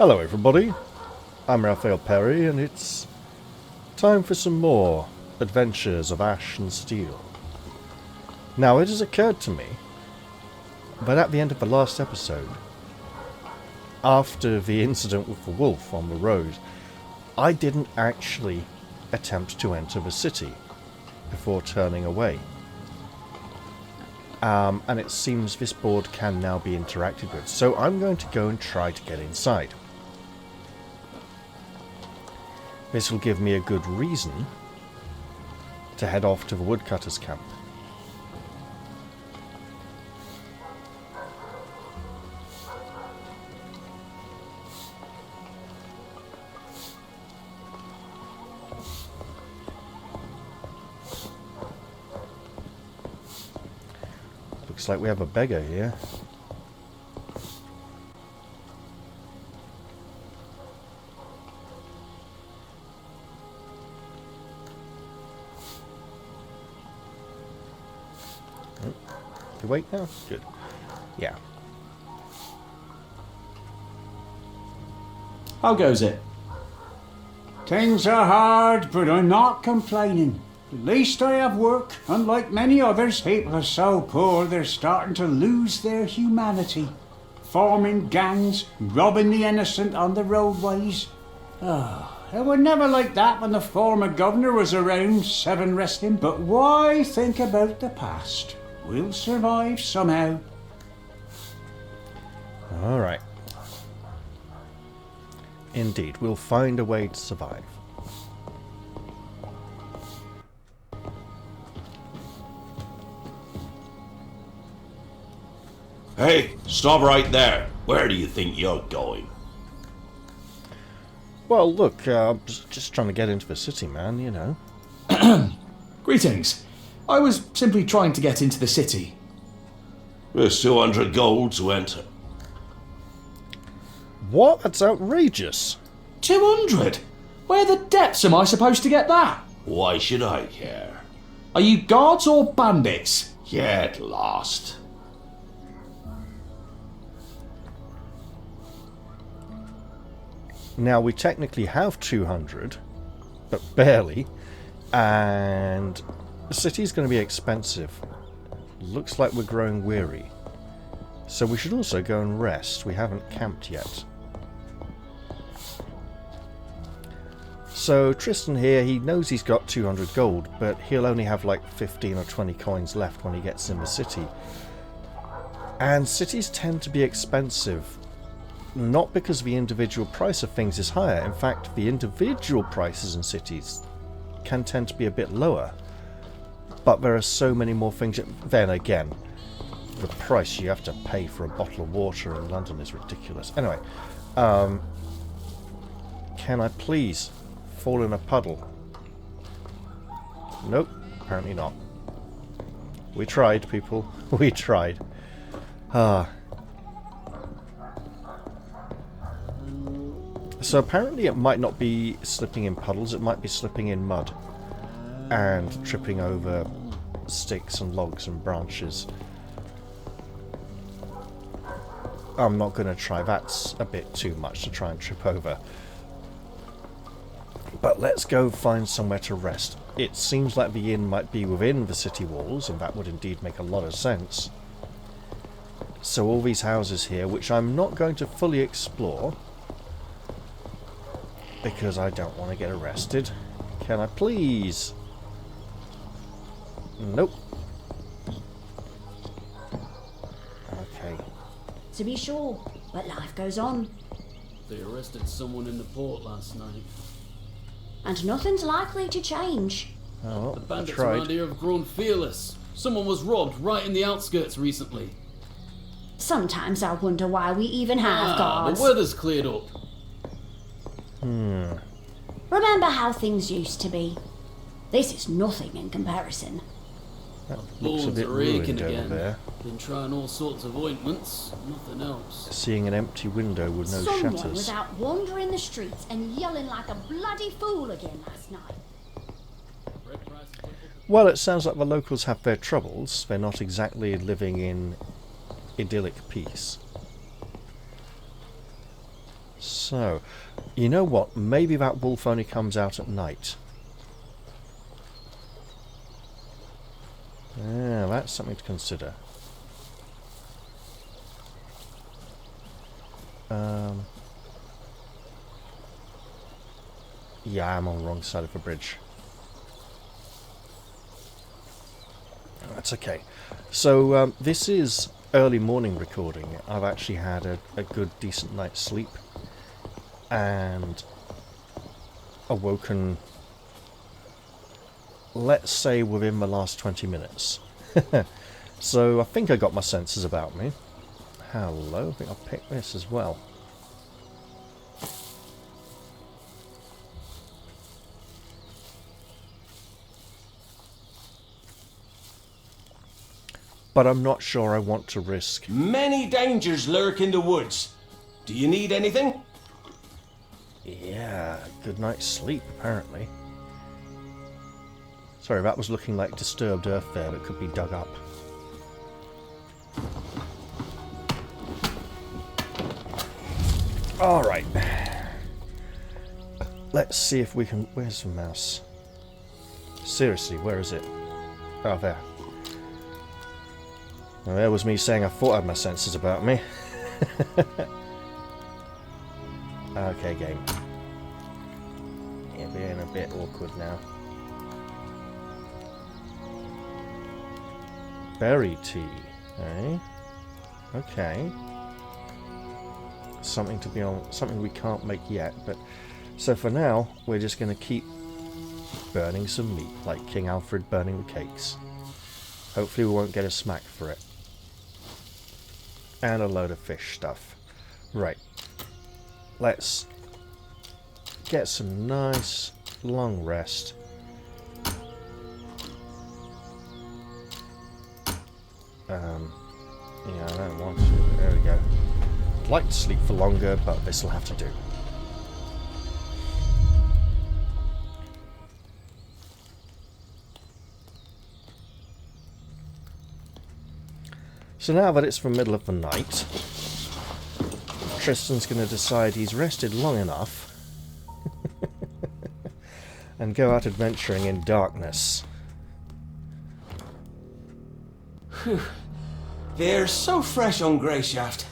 Hello everybody, I'm Raphael Perry and it's time for some more Adventures of Ash and Steel. Now it has occurred to me that at the end of the last episode, after the incident with the wolf on the road, I didn't actually attempt to enter the city before turning away. And it seems this board can now be interacted with, so I'm going to go and try to get inside. This will give me a good reason to head off to the Woodcutter's camp. Looks like we have a beggar here. You wait now? Good. Yeah. How goes it? Things are hard, but I'm not complaining. At least I have work. Unlike many others, people are so poor they're starting to lose their humanity. Forming gangs, robbing the innocent on the roadways. Oh, it were never like that when the former governor was around, Seven rest him. But why think about the past? We'll survive somehow. Alright. Indeed, we'll find a way to survive. Hey, stop right there. Where do you think you're going? Well, look, I'm just trying to get into the city, man, you know. Greetings. I was simply trying to get into the city. There's 200 gold to enter. What? That's outrageous. 200? Where the depths am I supposed to get that? Why should I care? Are you guards or bandits? Get lost. Now, we technically have 200, but barely, and the city's going to be expensive. Looks like we're growing weary. So we should also go and rest. We haven't camped yet. So Tristan here, he knows he's got 200 gold, but he'll only have like 15 or 20 coins left when he gets in the city. And cities tend to be expensive. Not because the individual price of things is higher. In fact, the individual prices in cities can tend to be a bit lower. But there are so many more things. Then again, the price you have to pay for a bottle of water in London is ridiculous. Anyway, can I please fall in a puddle? Nope, apparently not. We tried, people. We tried. So apparently it might not be slipping in puddles, it might be slipping in mud and tripping over sticks and logs and branches. I'm not going to try, that's a bit too much to try and trip over. But let's go find somewhere to rest. It seems like the inn might be within the city walls, and that would indeed make a lot of sense. So all these houses here, which I'm not going to fully explore, because I don't want to get arrested. Can I please? Nope. Okay. To be sure, but life goes on. They arrested someone in the port last night. And nothing's likely to change. Oh, The I bandits tried. around here have grown fearless. Someone was robbed right in the outskirts recently. Sometimes I wonder why we even have guards. The weather's cleared up. Remember how things used to be. This is nothing in comparison. That looks a Bones bit are aching ruined over again. there. Been trying all sorts of ointments, nothing else. Seeing an empty window with no Someone shutters. was out wandering the streets and yelling like a bloody fool again last night. Bread prices went up. Well, it sounds like the locals have their troubles. They're not exactly living in idyllic peace. So, you know what? Maybe that wolf only comes out at night. Yeah, that's something to consider. Yeah, I'm on the wrong side of the bridge. That's okay. So, this is early morning recording. I've actually had a good, decent night's sleep. And awoken, let's say, within the last 20 minutes. So, I think I got my senses about me. Hello, I think I'll pick this as well. But I'm not sure I want to risk. Many dangers lurk in the woods. Do you need anything? Yeah, good night's sleep, apparently. Sorry, that was looking like disturbed earth there that could be dug up. Alright. Let's see if we can... Where's the mouse? Seriously, where is it? Oh, there. Well, there was me saying I thought I had my senses about me. Okay, game. You're being a bit awkward now. Berry tea, eh? Okay. Something to be on, something we can't make yet, but so for now we're just going to keep burning some meat, like King Alfred burning the cakes. Hopefully we won't get a smack for it. And a load of fish stuff. Right. Let's get some nice long rest. Yeah, I don't want to. There we go. I'd like to sleep for longer, but this will have to do. So now that it's the middle of the night, Tristan's going to decide he's rested long enough and go out adventuring in darkness. Whew. They're so fresh on Greyshaft.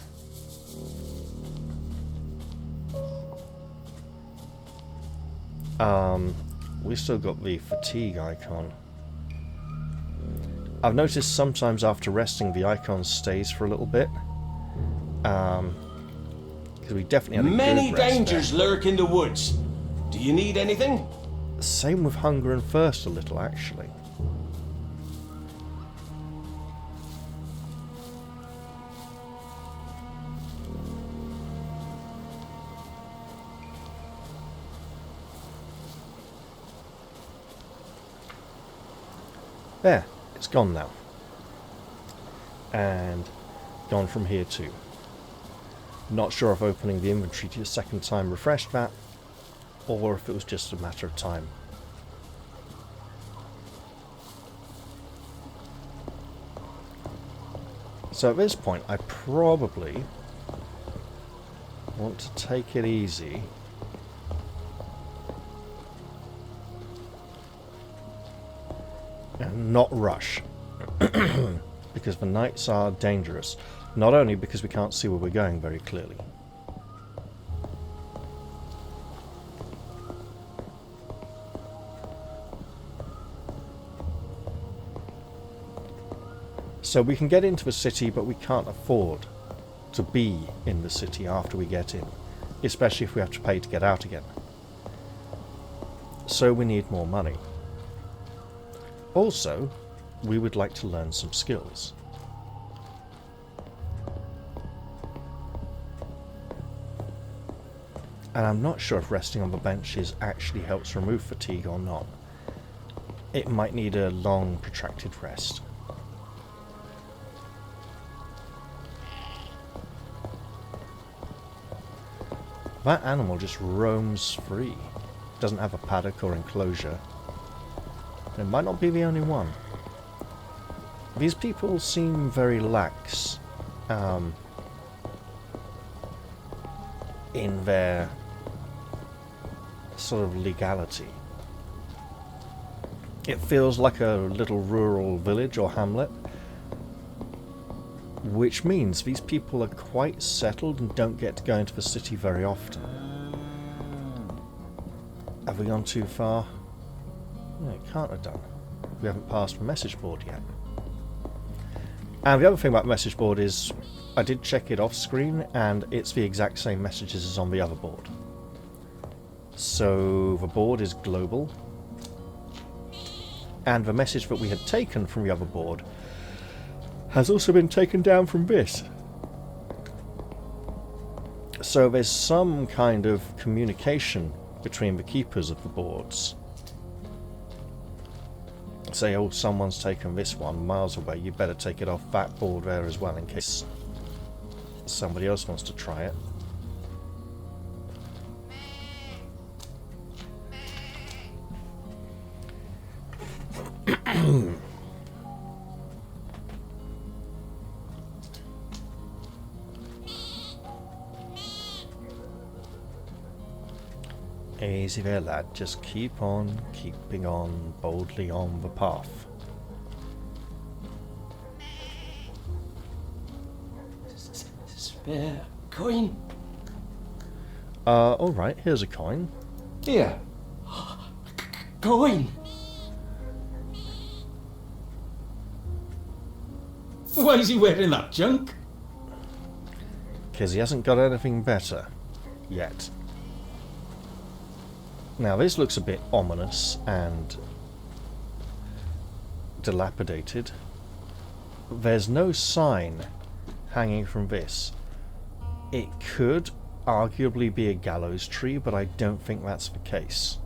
We still got the fatigue icon. I've noticed sometimes after resting the icon stays for a little bit. Because we definitely had a Many good rest dangers there. lurk in the woods. Do you need anything? Same with hunger and thirst a little, actually. There, it's gone now. And gone from here too. Not sure if opening the inventory to a second time refreshed that, or if it was just a matter of time. So at this point, I probably want to take it easy. And not rush. Because the nights are dangerous. Not only because we can't see where we're going very clearly. So we can get into the city, but we can't afford to be in the city after we get in. Especially if we have to pay to get out again. So we need more money. Also, we would like to learn some skills. And I'm not sure if resting on the benches actually helps remove fatigue or not. It might need a long, protracted rest. That animal just roams free. Doesn't have a paddock or enclosure. It might not be the only one. These people seem very lax in their sort of legality. It feels like a little rural village or hamlet, which means these people are quite settled and don't get to go into the city very often. Have we gone too far? No, it can't have done. We haven't passed the message board yet. And the other thing about the message board is I did check it off screen and it's the exact same messages as on the other board. So the board is global. And the message that we had taken from the other board has also been taken down from this. So there's some kind of communication between the keepers of the boards. Say, oh, someone's taken this one miles away, you better take it off that board there as well in case somebody else wants to try it. Easy there, lad. Just keep on keeping on boldly on the path. Spare coin. Alright, here's a coin. Here. Coin. Why is he wearing that junk? Because he hasn't got anything better. Yet. Now this looks a bit ominous and dilapidated. There's no sign hanging from this. It could arguably be a gallows tree, but I don't think that's the case.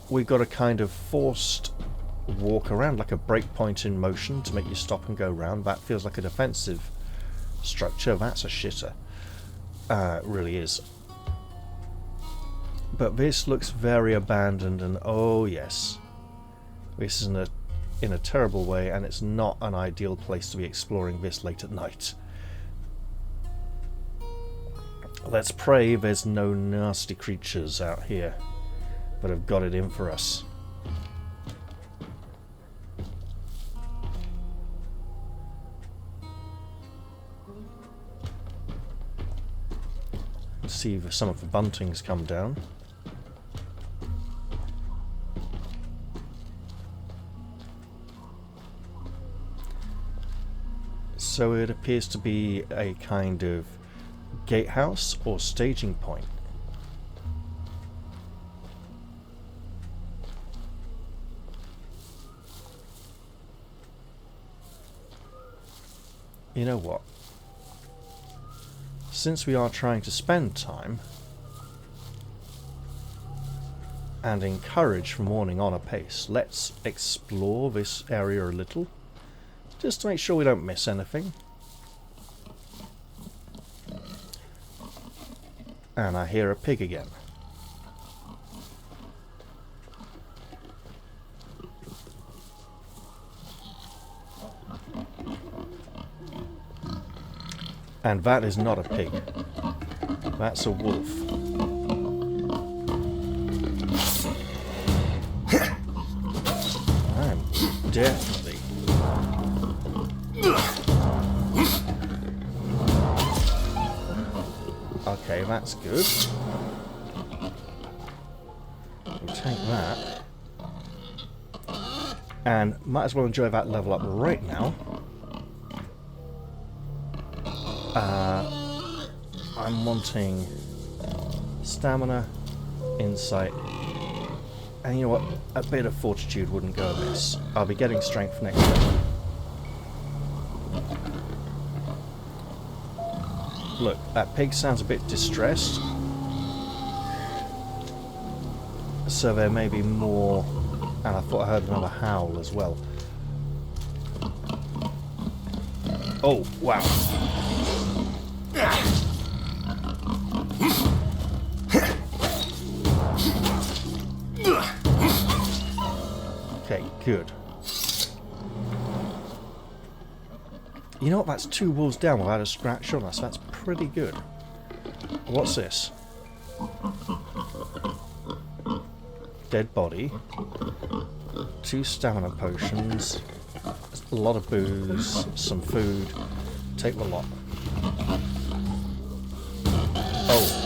We've got a kind of forced walk around, like a breakpoint in motion to make you stop and go round. That feels like a defensive structure. That's a shitter. It really is. But this looks very abandoned, and oh yes, this is in a terrible way, and it's not an ideal place to be exploring this late at night. Let's pray there's no nasty creatures out here that have got it in for us. Let's see if some of the buntings come down. So it appears to be a kind of gatehouse or staging point. You know what? Since we are trying to spend time and encourage from morning on apace, let's explore this area a little. Just to make sure we don't miss anything. And I hear a pig again. And that is not a pig. That's a wolf. I'm definitely... Okay, that's good. We'll take that. And might as well enjoy that level up right now. I'm wanting stamina, insight, and you know what? A bit of fortitude wouldn't go amiss. I'll be getting strength next time. Look, that pig sounds a bit distressed. So there may be more... And I thought I heard another howl as well. Oh, wow. Okay, good. You know what? That's 2 wolves down without a scratch on us. That's pretty good. What's this? Dead body. 2 stamina potions. A lot of booze. Some food. Take the lot. Oh.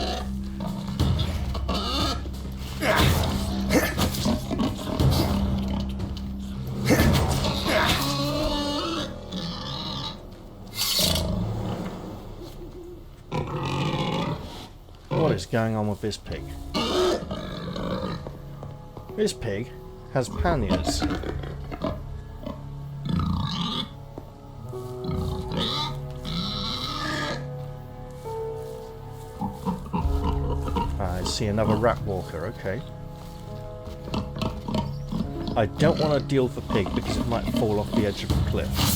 What is going on with this pig? This pig has panniers. I see another rat walker, okay. I don't want to deal with the pig because it might fall off the edge of the cliff.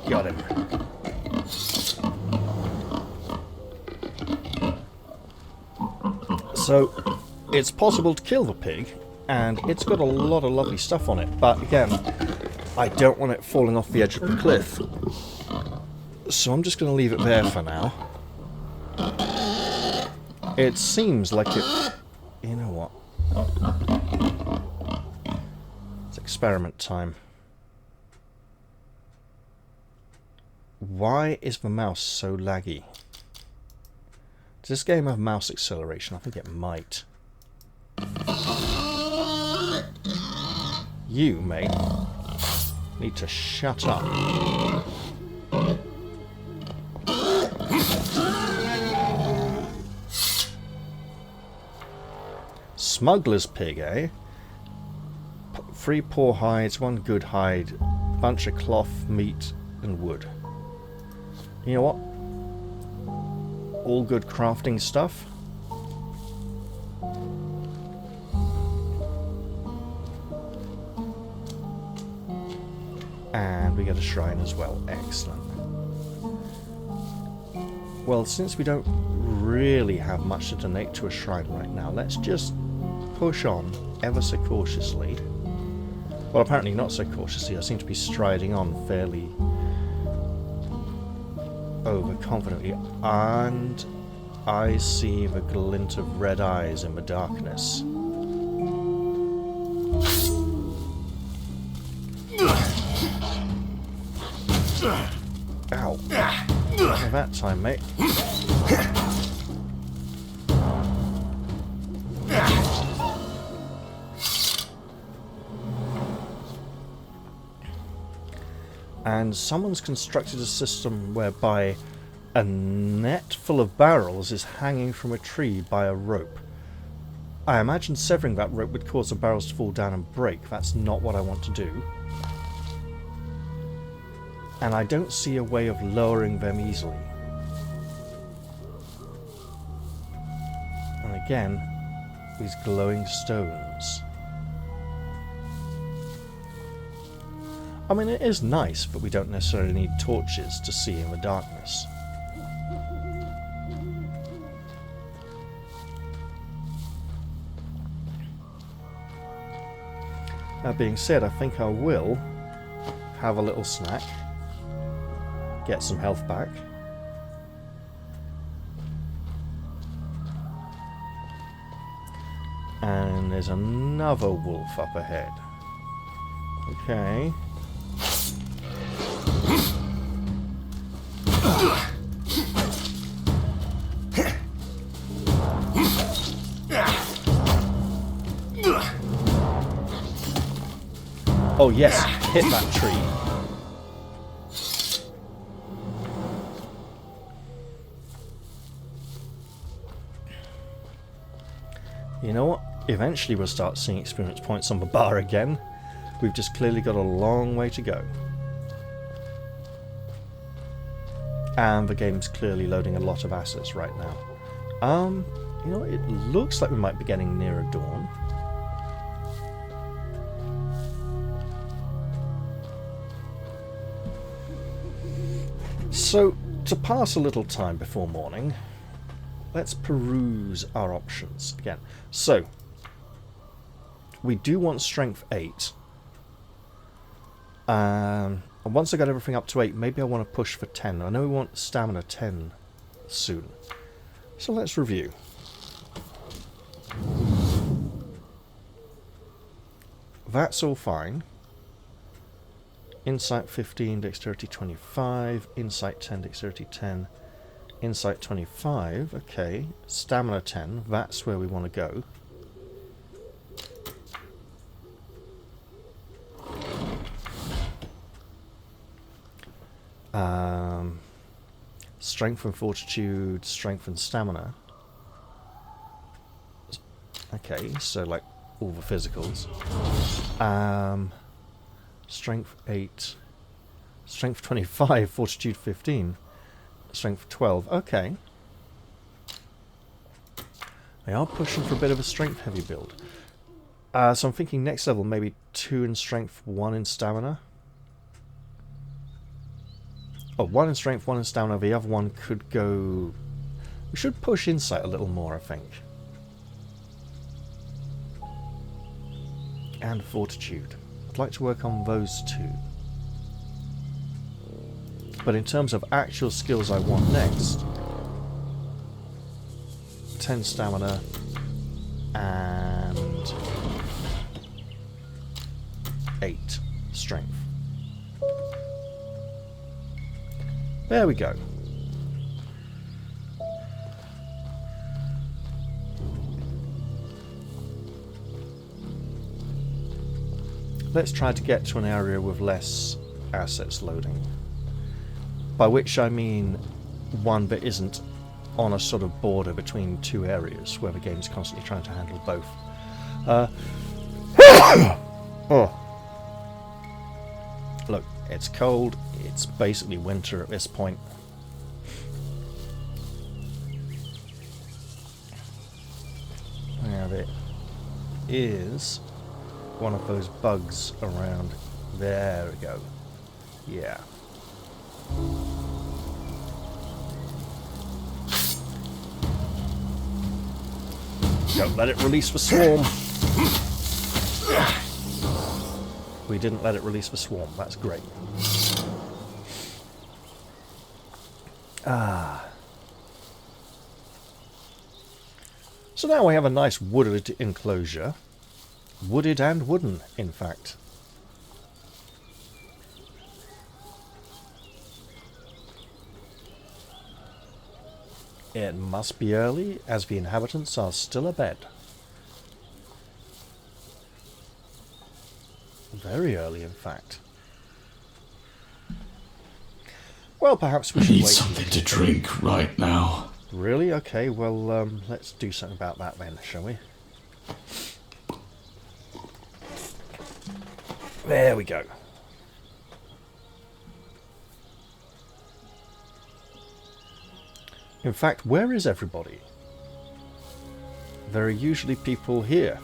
Got him. So, it's possible to kill the pig, and it's got a lot of lovely stuff on it, but again, I don't want it falling off the edge of the cliff. So I'm just going to leave it there for now. It seems like it... You know what? It's experiment time. Why is the mouse so laggy? Does this game have mouse acceleration? I think it might. You, mate, need to shut up. Smuggler's pig, eh? 3 poor hides, 1 good hide, bunch of cloth, meat, and wood. You know what? All good crafting stuff. And we get a shrine as well. Excellent. Well, since we don't really have much to donate to a shrine right now, let's just push on ever so cautiously. Well, apparently not so cautiously. I seem to be striding on fairly overconfidently, and I see the glint of red eyes in the darkness. Ow. Not that time, mate. And someone's constructed a system whereby a net full of barrels is hanging from a tree by a rope. I imagine severing that rope would cause the barrels to fall down and break. That's not what I want to do. And I don't see a way of lowering them easily. And again, these glowing stones. I mean, it is nice, but we don't necessarily need torches to see in the darkness. That being said, I think I will have a little snack, get some health back. And there's another wolf up ahead. Okay. Oh yes, hit that tree. You know what? Eventually we'll start seeing experience points on the bar again. We've just clearly got a long way to go. And the game's clearly loading a lot of assets right now. You know, it looks like we might be getting nearer dawn. So, to pass a little time before morning, let's peruse our options again. So, we do want strength 8. And once I got everything up to 8, maybe I want to push for 10. I know we want stamina 10 soon. So let's review. That's all fine. Insight 15, dexterity 25, insight 10, dexterity 10, insight 25, okay. Stamina 10, that's where we want to go. Strength and fortitude, strength and stamina. Okay, so like all the physicals. Strength 8, strength 25, fortitude 15, strength 12. Okay. They are pushing for a bit of a strength heavy build. So I'm thinking next level maybe 2 in strength, 1 in stamina. Oh, 1 in strength, 1 in stamina. The other one could go... We should push insight a little more, I think. And fortitude. I'd like to work on those 2. But in terms of actual skills I want next, 10 stamina and 8 strength. There we go. Let's try to get to an area with less assets loading. By which I mean one that isn't on a sort of border between 2 areas where the game's constantly trying to handle both. Oh. Look, it's cold. It's basically winter at this point. Now there is one of those bugs around. There we go. Yeah. Don't let it release the swarm. We didn't let it release the swarm. That's great. So now we have a nice wooded enclosure. Wooded and wooden, in fact. It must be early, as the inhabitants are still abed. Very early, in fact. Well, perhaps we should need wait. something to drink right now. Really? Okay, well, let's do something about that then, shall we? There we go. In fact, where is everybody? There are usually people here.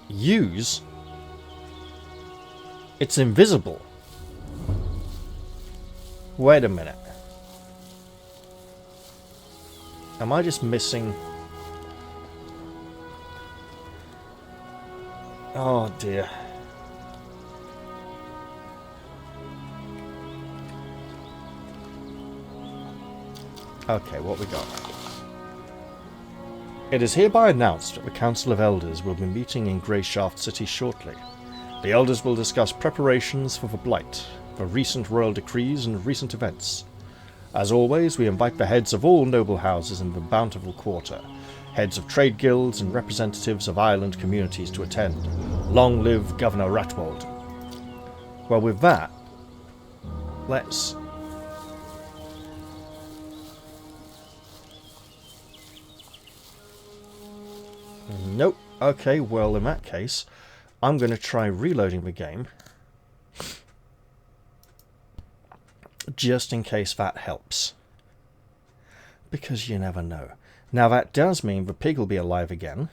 Use? It's invisible. Wait a minute. Am I just missing... Oh dear. Okay, what we got? It is hereby announced that the Council of Elders will be meeting in Greyshaft City shortly. The Elders will discuss preparations for the Blight, the recent royal decrees and recent events. As always, we invite the heads of all noble houses in the Bountiful Quarter, heads of trade guilds and representatives of island communities to attend. Long live Governor Ratwold. Well, with that, let's... Nope. Okay, well, in that case, I'm going to try reloading the game. Just in case that helps. Because you never know. Now that does mean the pig will be alive again.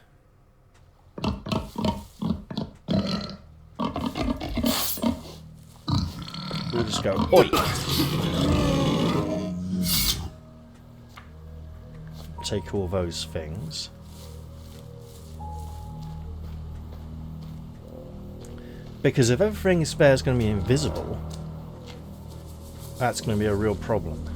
we'll just go, oi! Take all those things. Because if everything spare is going to be invisible, that's going to be a real problem.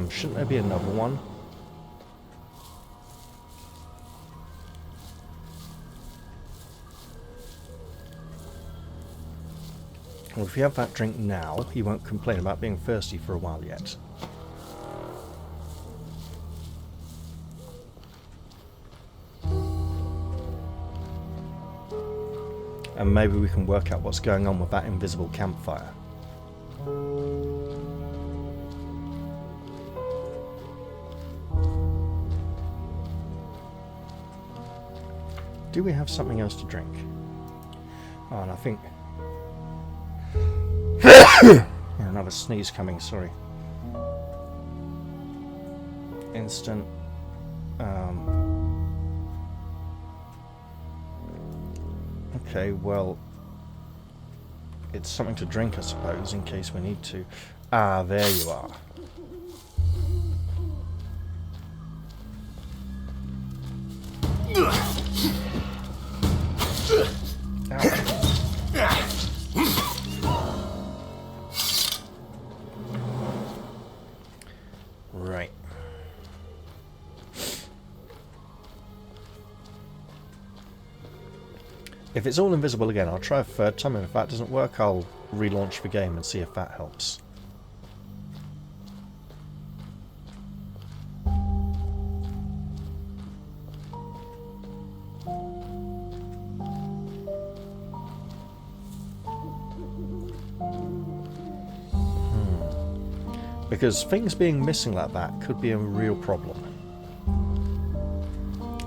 Shouldn't there be another one? Well, if you have that drink now, he won't complain about being thirsty for a while yet. And maybe we can work out what's going on with that invisible campfire. Do we have something else to drink? Oh, and I think... another sneeze coming, sorry. Instant. Okay, well... it's something to drink, I suppose, in case we need to. Ah, there you are. Right. If it's all invisible again, I'll try a third time, and if that doesn't work, I'll relaunch the game and see if that helps. Because things being missing like that could be a real problem.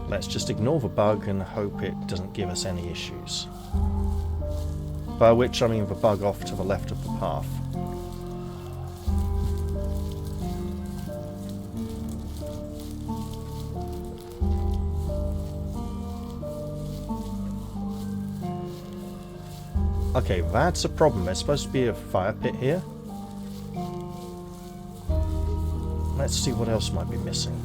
Let's just ignore the bug and hope it doesn't give us any issues. By which I mean the bug off to the left of the path. Okay, that's a problem. There's supposed to be a fire pit here. Let's see what else might be missing.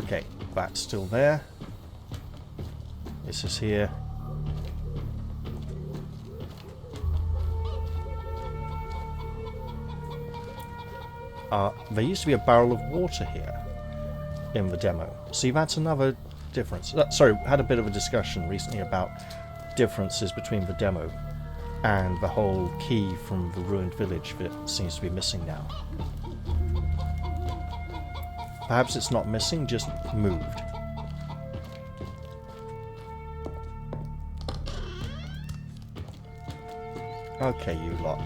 Okay, that's still there. This is here. There used to be a barrel of water here in the demo. See, that's another difference. Sorry, had a bit of a discussion recently about differences between the demo and the whole key from the ruined village that seems to be missing now. Perhaps it's not missing, just moved. Okay, you lot.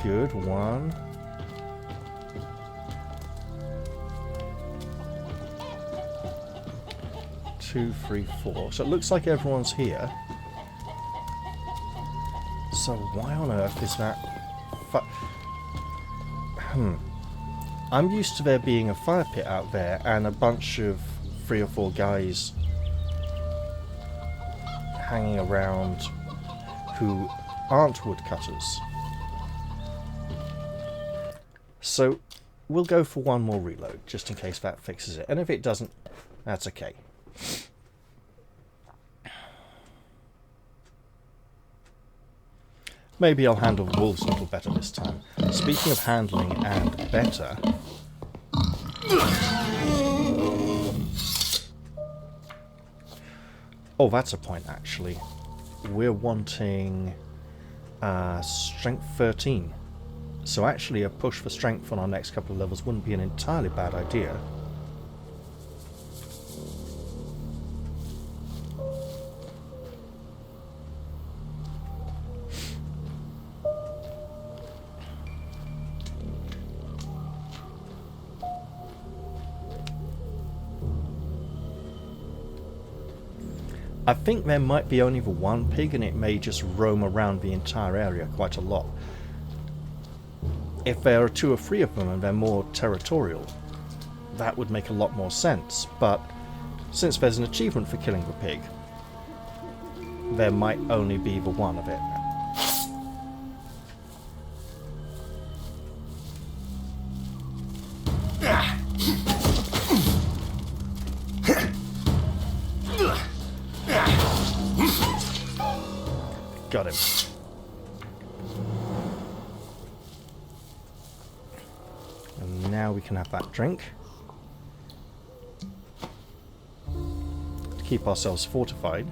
Good. 1. Two, 3, 4. So it looks like everyone's here. So why on earth is that? I'm used to there being a fire pit out there and a bunch of 3 or 4 guys hanging around who aren't woodcutters. So we'll go for one more reload just in case that fixes it. And if it doesn't, that's okay. Maybe I'll handle the wolves a little better this time. Speaking of handling and better... Oh, that's a point, actually. We're wanting... strength 13. So actually a push for strength on our next couple of levels wouldn't be an entirely bad idea. I think there might be only the one pig and it may just roam around the entire area quite a lot. If there are 2 or 3 of them and they're more territorial, that would make a lot more sense, but since there's an achievement for killing the pig, there might only be the one of it. Got him. And now we can have that drink. To keep ourselves fortified.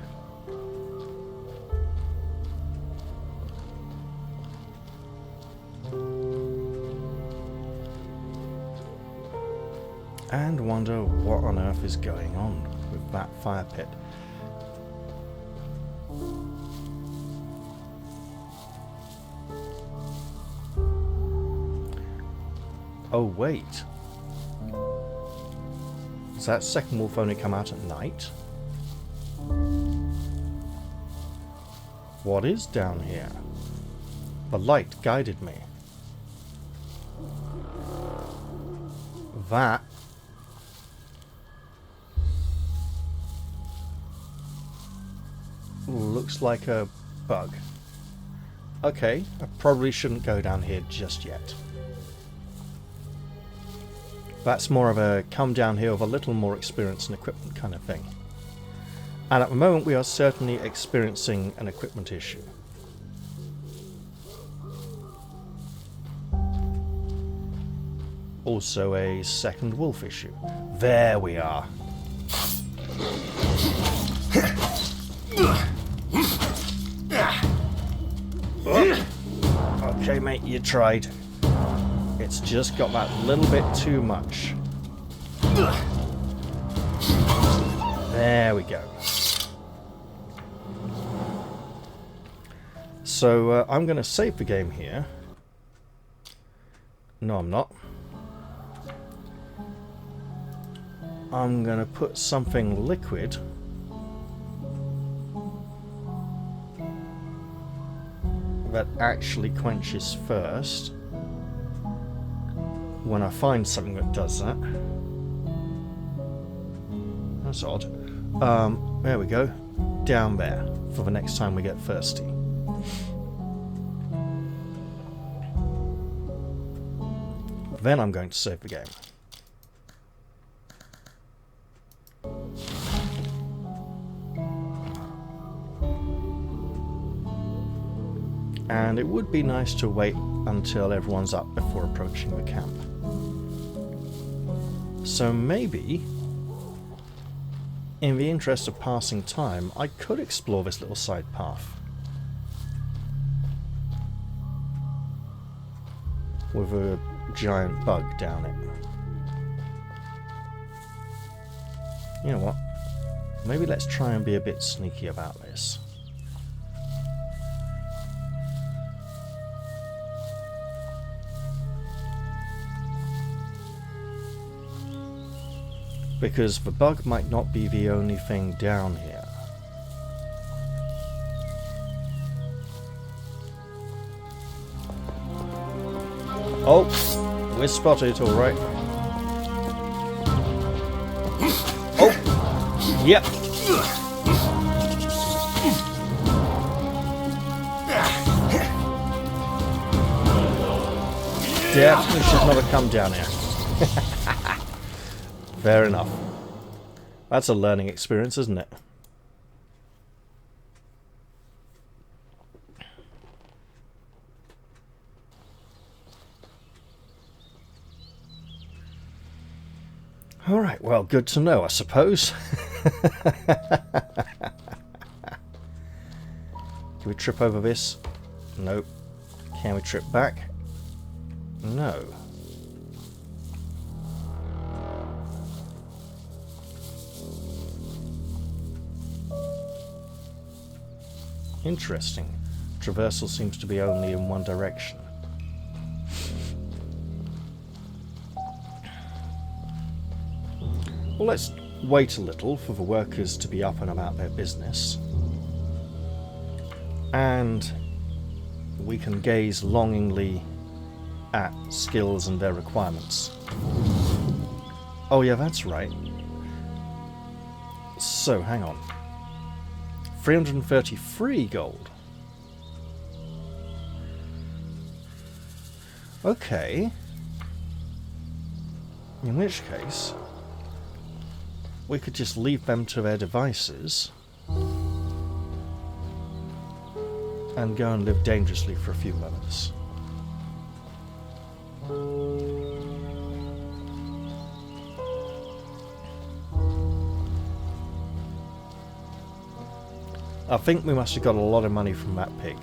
And wonder what on earth is going on with that fire pit. Oh wait, does that second wolf only come out at night? What is down here? The light guided me. That looks like a bug. Okay, I probably shouldn't go down here just yet. That's more of a come down here with a little more experience and equipment kind of thing. And at the moment we are certainly experiencing an equipment issue. Also a second wolf issue. There we are. Oh. Okay mate, you tried. It's just got that little bit too much. There we go. So I'm going to save the game here. No, I'm not. I'm going to put something liquid that actually quenches first. When I find something that does that. That's odd. There we go. Down there for the next time we get thirsty. Then I'm going to save the game. And it would be nice to wait until everyone's up before approaching the camp. So maybe, in the interest of passing time, I could explore this little side path. With a giant bug down it. You know what? Maybe let's try and be a bit sneaky about this. Because the bug might not be the only thing down here. Oh, we're spotted, alright. Oh, yep. Definitely should never come down here. Fair enough. That's a learning experience, isn't it? Alright, well, good to know, I suppose. Can we trip over this? Nope. Can we trip back? No. Interesting. Traversal seems to be only in one direction. Well, let's wait a little for the workers to be up and about their business. And we can gaze longingly at skills and their requirements. Oh yeah, that's right. So, hang on. 333 gold. Okay. In which case, we could just leave them to their devices and go and live dangerously for a few moments. I think we must have got a lot of money from that pig.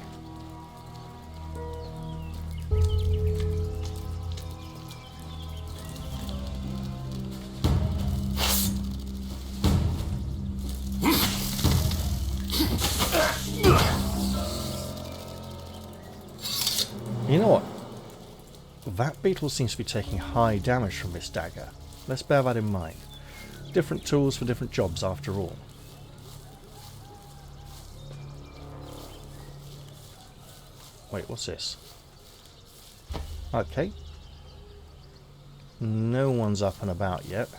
You know what? That beetle seems to be taking high damage from this dagger. Let's bear that in mind. Different tools for different jobs after all. Wait, what's this? Okay. No one's up and about yet.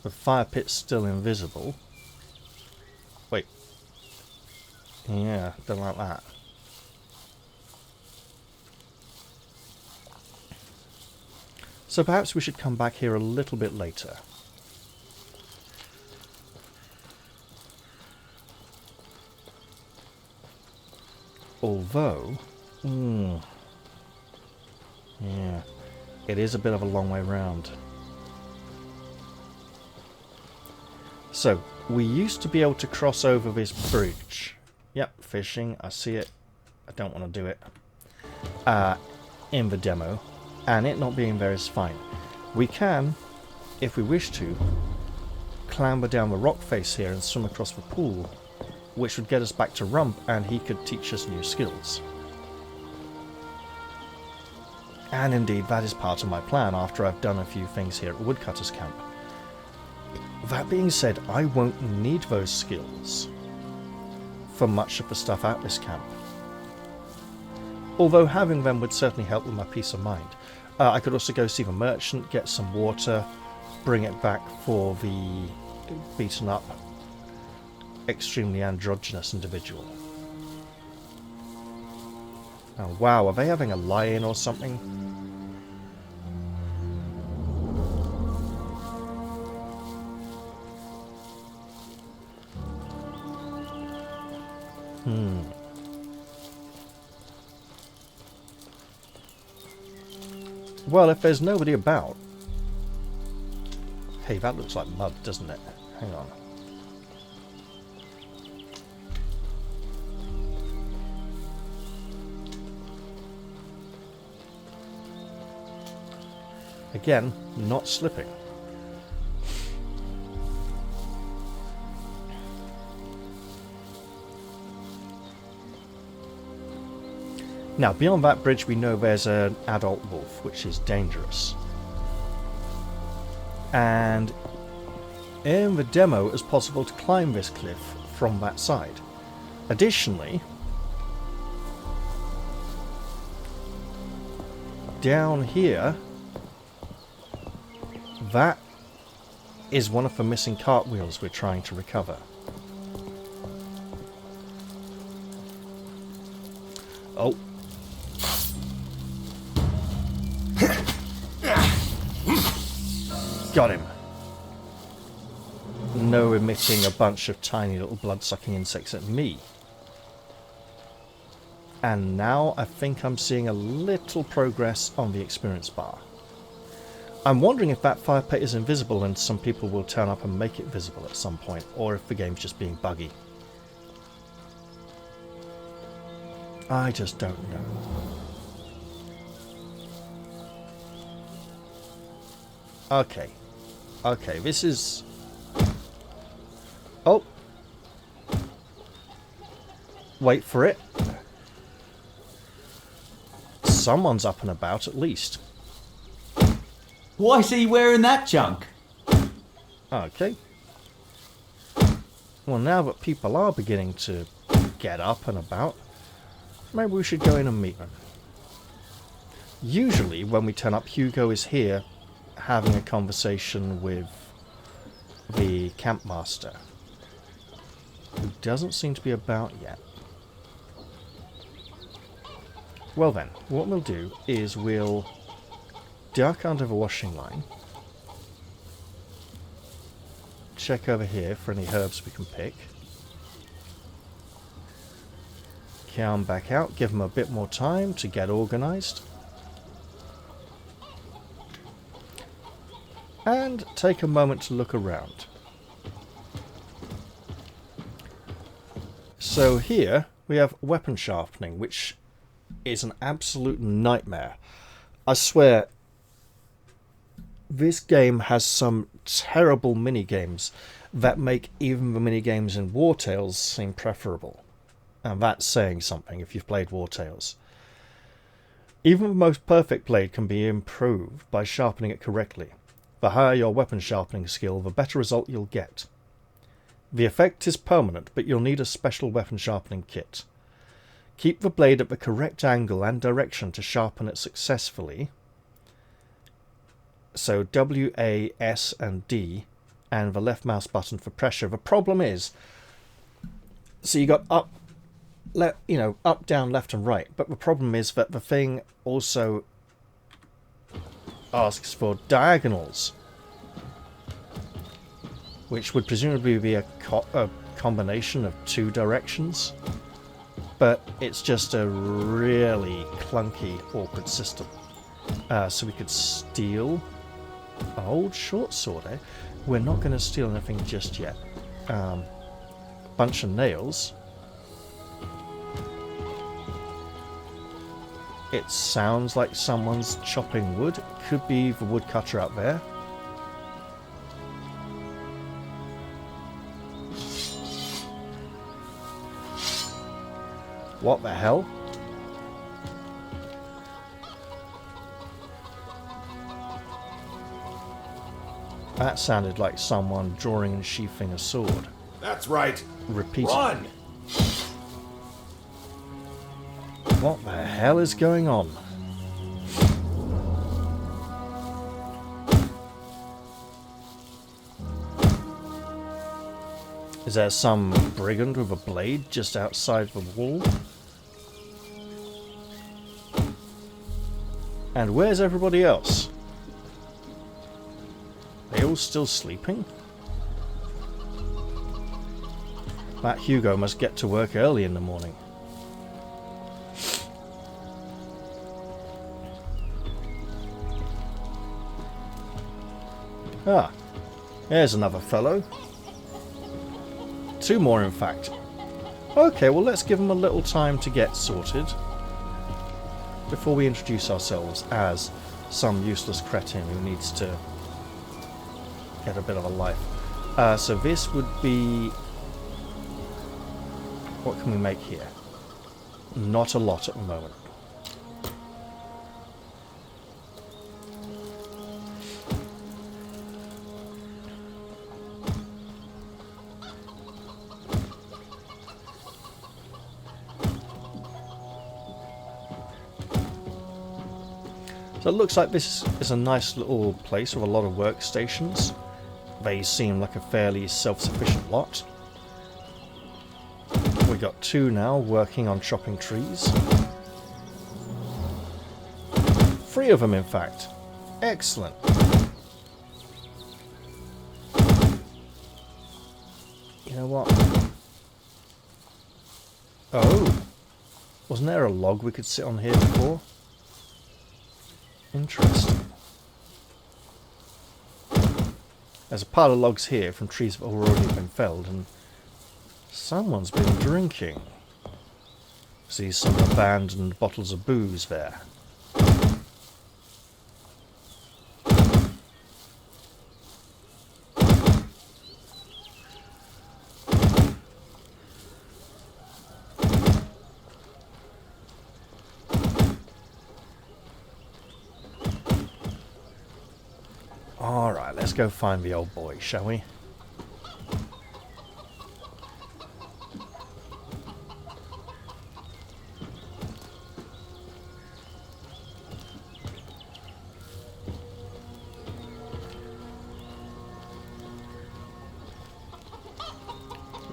The fire pit's still invisible. Wait. Yeah, don't like that. So perhaps we should come back here a little bit later. Although, yeah, it is a bit of a long way round. So, we used to be able to cross over this bridge. Yep, fishing, I see it. I don't want to do it. In the demo. And it not being there is fine. We can, if we wish to, clamber down the rock face here and swim across the pool, which would get us back to Rump, and he could teach us new skills. And indeed, that is part of my plan after I've done a few things here at Woodcutter's camp. That being said, I won't need those skills for much of the stuff at this camp. Although having them would certainly help with my peace of mind. I could also go see the merchant, get some water, bring it back for the beaten up, extremely androgynous individual. Oh wow, are they having a lie-in or something? Well, if there's nobody about... Hey, that looks like mud, doesn't it? Hang on. Again, not slipping. Now, beyond that bridge, we know there's an adult wolf, which is dangerous. And in the demo, it's possible to climb this cliff from that side. Additionally, down here, that is one of the missing cartwheels we're trying to recover. Oh. Got him. No emitting a bunch of tiny little blood-sucking insects at me. And now I think I'm seeing a little progress on the experience bar. I'm wondering if that fire pit is invisible and some people will turn up and make it visible at some point, or if the game's just being buggy. I just don't know. Okay. Okay, this is... Oh! Wait for it. Someone's up and about at least. Why's he wearing that junk? Okay. Well, now that people are beginning to get up and about, maybe we should go in and meet them. Usually, when we turn up, Hugo is here having a conversation with the campmaster, who doesn't seem to be about yet. Well then, what we'll do is we'll duck under the washing line, check over here for any herbs we can pick, come back out, give them a bit more time to get organised, and take a moment to look around. So here we have weapon sharpening, which is an absolute nightmare. I swear, this game has some terrible mini-games that make even the mini-games in War Tales seem preferable. And that's saying something if you've played War Tales. Even the most perfect blade can be improved by sharpening it correctly. The higher your weapon sharpening skill, the better result you'll get. The effect is permanent, but you'll need a special weapon sharpening kit. Keep the blade at the correct angle and direction to sharpen it successfully. So W, A, S and D, and the left mouse button for pressure. The problem is, so you got up, up, down, left and right, but the problem is that the thing also asks for diagonals, which would presumably be a combination of two directions. But it's just a really clunky, awkward system. So we could steal an old short sword, eh? We're not going to steal anything just yet. Bunch of nails. It sounds like someone's chopping wood. Could be the woodcutter out there. What the hell? That sounded like someone drawing and sheathing a sword. That's right. Repeat. Run! What the hell is going on? Is there some brigand with a blade just outside the wall? And where's everybody else? Are they all still sleeping? That Hugo must get to work early in the morning. Ah, there's another fellow. Two more, in fact. Okay, well, let's give them a little time to get sorted before we introduce ourselves as some useless cretin who needs to get a bit of a life. So this would be... What can we make here? Not a lot at the moment. So it looks like this is a nice little place with a lot of workstations. They seem like a fairly self-sufficient lot. We got two now working on chopping trees. 3 of them, in fact. Excellent. You know what? Oh. Wasn't there a log we could sit on here before? Interesting. There's a pile of logs here from trees that have already been felled, and someone's been drinking. See some abandoned bottles of booze there. Alright, let's go find the old boy, shall we?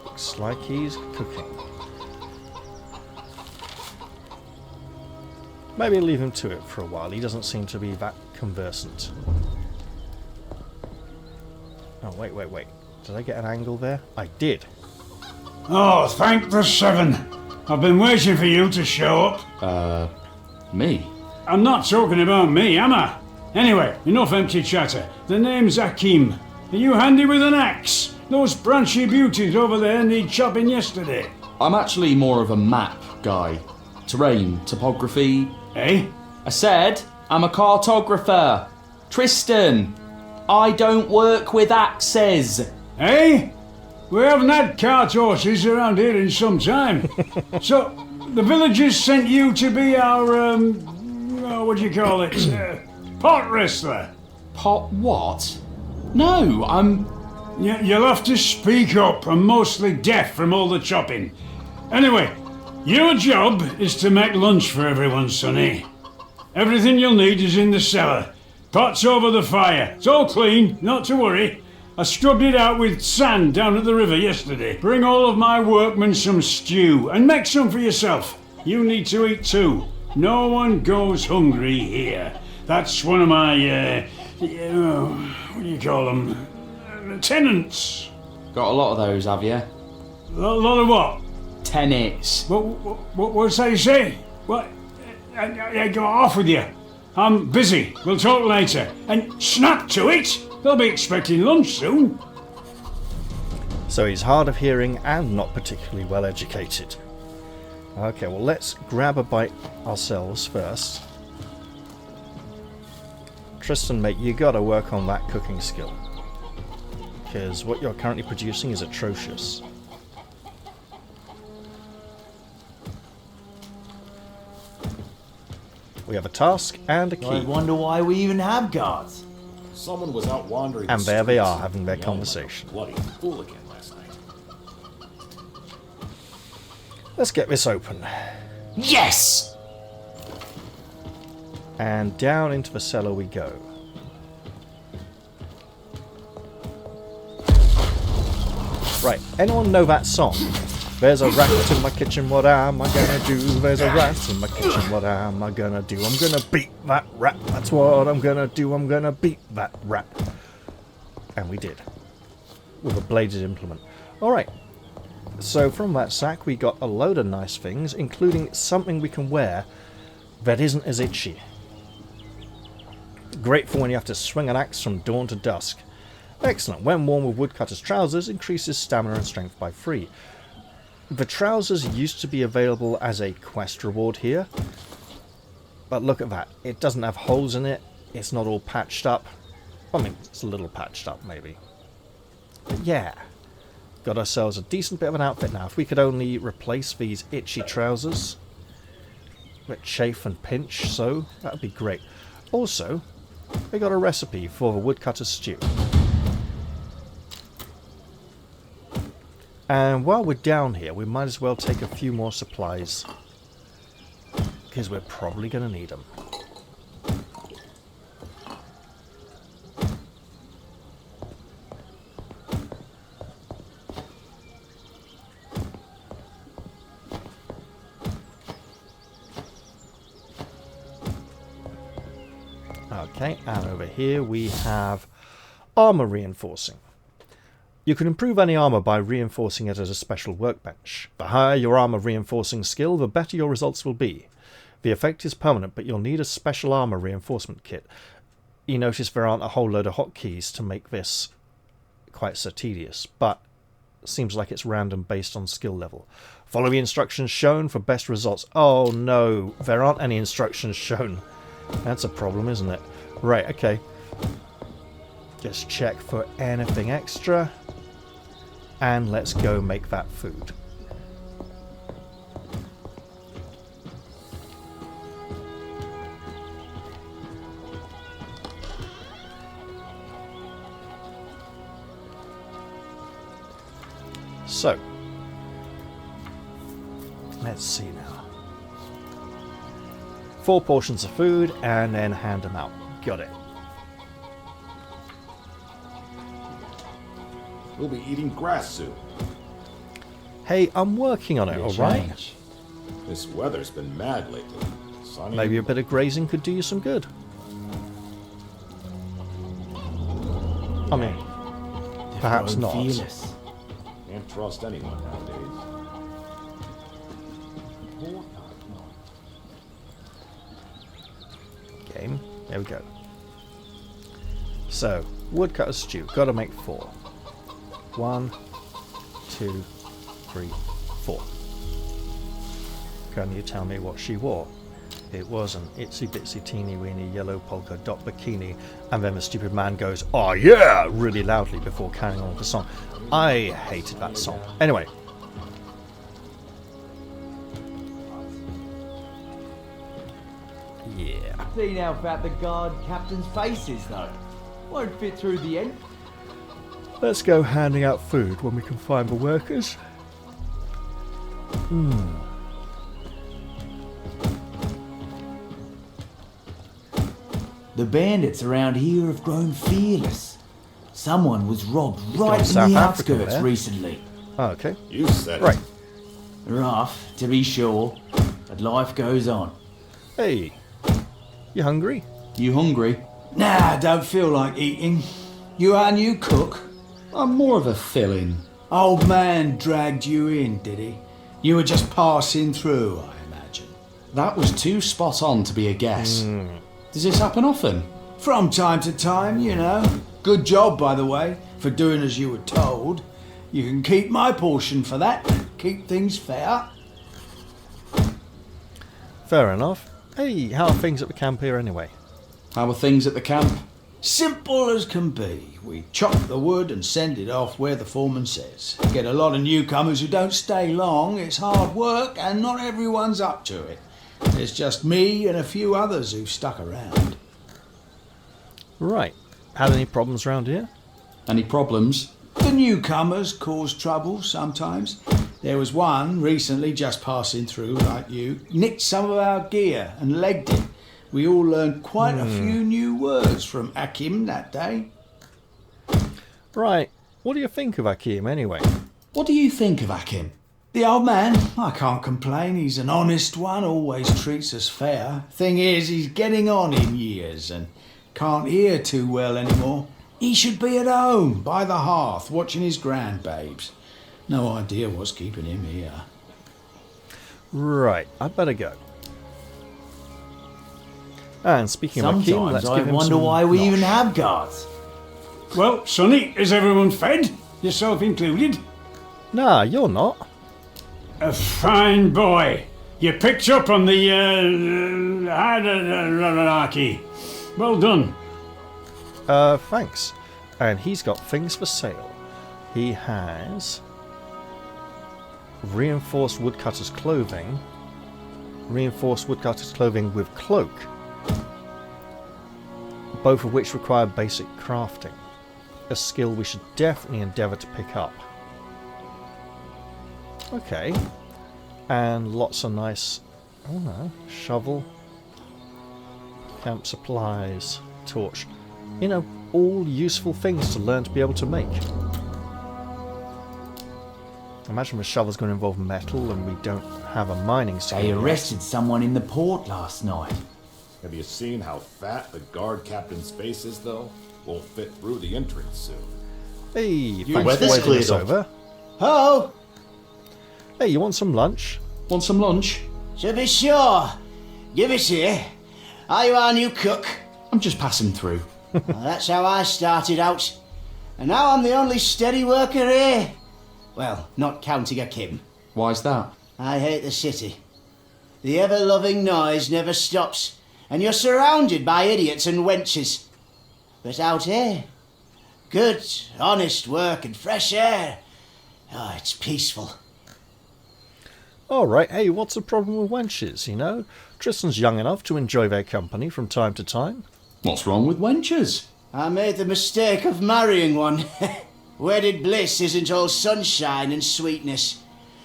Looks like he's cooking. Maybe leave him to it for a while. He doesn't seem to be that conversant. Oh, wait. Did I get an angle there? I did. Oh, thank the seven. I've been waiting for you to show up. Me? I'm not talking about me, am I? Anyway, enough empty chatter. The name's Akim. Are you handy with an axe? Those branchy beauties over there need chopping yesterday. I'm actually more of a map guy. Terrain, topography. Eh? I said, I'm a cartographer. Tristan, I don't work with axes. Eh? We haven't had cart horses around here in some time. So, the villagers sent you to be our, what do you call it? Pot wrestler. Pot what? No, I'm... You'll have to speak up. I'm mostly deaf from all the chopping. Anyway, your job is to make lunch for everyone, sonny. Everything you'll need is in the cellar. Pot's over the fire. It's all clean, not to worry. I scrubbed it out with sand down at the river yesterday. Bring all of my workmen some stew, and make some for yourself. You need to eat too. No one goes hungry here. That's one of my, what do you call them? Tenants. Got a lot of those, have you? A lot of what? Tenants. What's that you say? What? I go off with you. I'm busy. We'll talk later. And snap to it. They'll be expecting lunch soon. So he's hard of hearing and not particularly well educated. Okay, well let's grab a bite ourselves first. Tristan, mate, you gotta work on that cooking skill. Because what you're currently producing is atrocious. We have a task and a key. I wonder why we even have guards. Someone was out wandering. And the there they streets. are, having their Young, conversation. Bloody fool again last night. Let's get this open. Yes! And down into the cellar we go. Right, anyone know that song? There's a rat in my kitchen, what am I gonna do? There's a rat in my kitchen, what am I gonna do? I'm gonna beat that rat, that's what I'm gonna do, I'm gonna beat that rat. And we did. With a bladed implement. Alright, so from that sack we got a load of nice things, including something we can wear that isn't as itchy. Great for when you have to swing an axe from dawn to dusk. Excellent. When worn with Woodcutter's trousers, increases stamina and strength by 3. The trousers used to be available as a quest reward here. But look at that. It doesn't have holes in it. It's not all patched up. I mean, it's a little patched up, maybe. But yeah. Got ourselves a decent bit of an outfit now. If we could only replace these itchy trousers that chafe and pinch, so that would be great. Also, we got a recipe for the Woodcutter stew. And while we're down here, we might as well take a few more supplies, because we're probably going to need them. Okay, and over here we have armor reinforcing. You can improve any armor by reinforcing it at a special workbench. The higher your armor reinforcing skill, the better your results will be. The effect is permanent, but you'll need a special armor reinforcement kit. You notice there aren't a whole load of hotkeys to make this quite so tedious, but seems like it's random based on skill level. Follow the instructions shown for best results. Oh no, there aren't any instructions shown. That's a problem, isn't it? Right, okay. Just check for anything extra. And let's go make that food. So, let's see now. 4 portions of food and then hand them out. Got it. We'll be eating grass soon. Hey, I'm working on it, alright? This weather's been mad lately. Sunny. Maybe a bit of grazing could do you some good. I mean, perhaps not. Can't trust anyone nowadays. Game. There we go. So, woodcutter stew. Gotta make 4. 1, 2, 3, 4. Can you tell me what she wore? It was an itsy bitsy teeny weeny yellow polka dot bikini, and then the stupid man goes, "Oh yeah!" really loudly before carrying on with the song. I hated that song. Anyway. Yeah. Seen how fat the guard captain's face is, though. Won't fit through the end. Let's go handing out food when we can find the workers. The bandits around here have grown fearless. Someone was robbed right gone in South the Africa outskirts there. recently. Oh, okay. You said Right. it. Rough, to be sure, but life goes on. Hey. You hungry? You hungry? Nah, don't feel like eating. You our new cook? I'm more of a fill-in. Old man dragged you in, did he? You were just passing through, I imagine. That was too spot on to be a guess. Does this happen often? From time to time, you know. Good job, by the way, for doing as you were told. You can keep my portion for that. Keep things fair. Fair enough. Hey, how are things at the camp here anyway? How are things at the camp? Simple as can be. We chop the wood and send it off where the foreman says. Get a lot of newcomers who don't stay long. It's hard work and not everyone's up to it. There's just me and a few others who've stuck around. Right. Had any problems around here? Any problems? The newcomers cause trouble sometimes. There was one recently just passing through, like you, nicked some of our gear and legged it. We all learned quite a few new words from Akim that day. Right. What do you think of Akim anyway? What do you think of Akim? The old man, I can't complain. He's an honest one, always treats us fair. Thing is, he's getting on in years and can't hear too well anymore. He should be at home, by the hearth, watching his grandbabes. No idea what's keeping him here. Right. I'd better go. And speaking of Akim, Sometimes let's I give him wonder some why we nosh. even have guards. Well, Sonny, is everyone fed? Yourself included? Nah, you're not. A fine boy. You picked up on the hierarchy. Well done. Thanks. And he's got things for sale. He has reinforced woodcutter's clothing, reinforced woodcutter's clothing with cloak, both of which require basic crafting, a skill we should definitely endeavour to pick up. Okay, and lots of nice, oh no, shovel, camp supplies, torch, you know, all useful things to learn to be able to make. Imagine the shovel's going to involve metal and we don't have a mining skill. They yet. arrested someone in the port last night. Have you seen how fat the guard captain's face is, though? Won't fit through the entrance soon. Hey, thanks for weather's waving cleared us up. over. Oh, Hey, you want some lunch? Want some lunch? To be sure. Give it here. Are you our new cook? I'm just passing through. Well, that's how I started out. And now I'm the only steady worker here. Well, not counting Akim. Why's that? I hate the city. The ever-loving noise never stops, and you're surrounded by idiots and wenches. But out here, good, honest work and fresh air. Oh, it's peaceful. Alright, hey, what's the problem with wenches, you know? Tristan's young enough to enjoy their company from time to time. What's wrong with wenches? I made the mistake of marrying one. Wedded bliss isn't all sunshine and sweetness.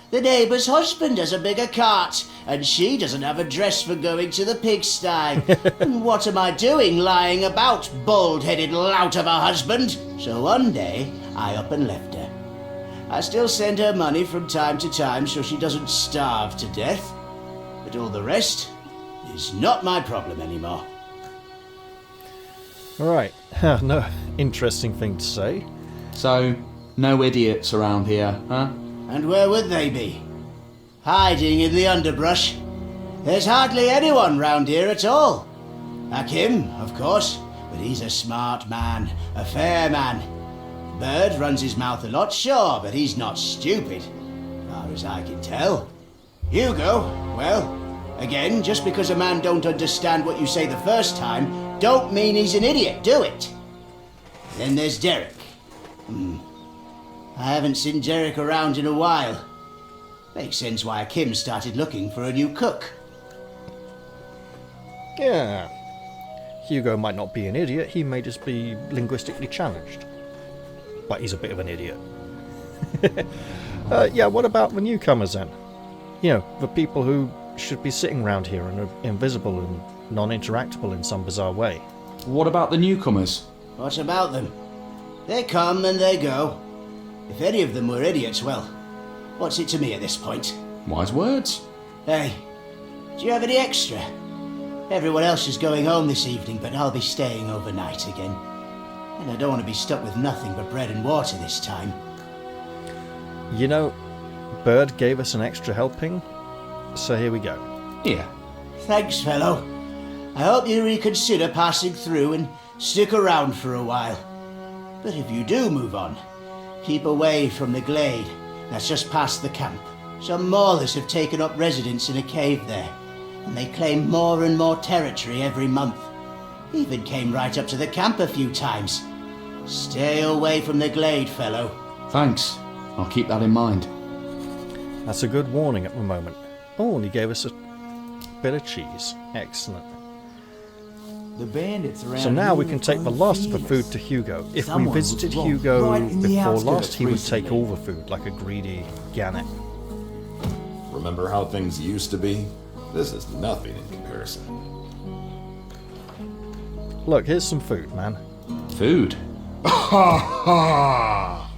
The neighbour's husband has a bigger cart, and she doesn't have a dress for going to the pigsty. And what am I doing lying about, bald-headed lout of a husband? So one day, I up and left her. I still send her money from time to time so she doesn't starve to death. But all the rest is not my problem anymore. Right. No interesting thing to say. So, no idiots around here, huh? And where would they be? Hiding in the underbrush. There's hardly anyone round here at all. Hakim, of course, but he's a smart man, a fair man. Bird runs his mouth a lot, sure, but he's not stupid, far as I can tell. Hugo, well, again, just because a man don't understand what you say the first time, don't mean he's an idiot, do it? Then there's Derek. I haven't seen Derek around in a while. Makes sense why Kim started looking for a new cook. Yeah. Hugo might not be an idiot, he may just be linguistically challenged. But he's a bit of an idiot. Yeah, what about the newcomers then? You know, the people who should be sitting around here and are invisible and non-interactable in some bizarre way. What about the newcomers? What about them? They come and they go. If any of them were idiots, well, what's it to me at this point? Wise words. Hey, do you have any extra? Everyone else is going home this evening, but I'll be staying overnight again. And I don't want to be stuck with nothing but bread and water this time. You know, Bird gave us an extra helping, so here we go. Here. Thanks, fellow. I hope you reconsider passing through and stick around for a while. But if you do move on, keep away from the glade that's just past the camp. Some maulers have taken up residence in a cave there, and they claim more and more territory every month. Even came right up to the camp a few times. Stay away from the glade, fellow. Thanks. I'll keep that in mind. That's a good warning at the moment. Oh, and he gave us a bit of cheese. Excellent. The bandits around So now we here can are take the growing last of the fearless. food to Hugo. If Someone we visited was Hugo right in the before outskirts last, he would take recently. all the food like a greedy gannet. Remember how things used to be? This is nothing in comparison. Look, here's some food, man. Food. Ha ha!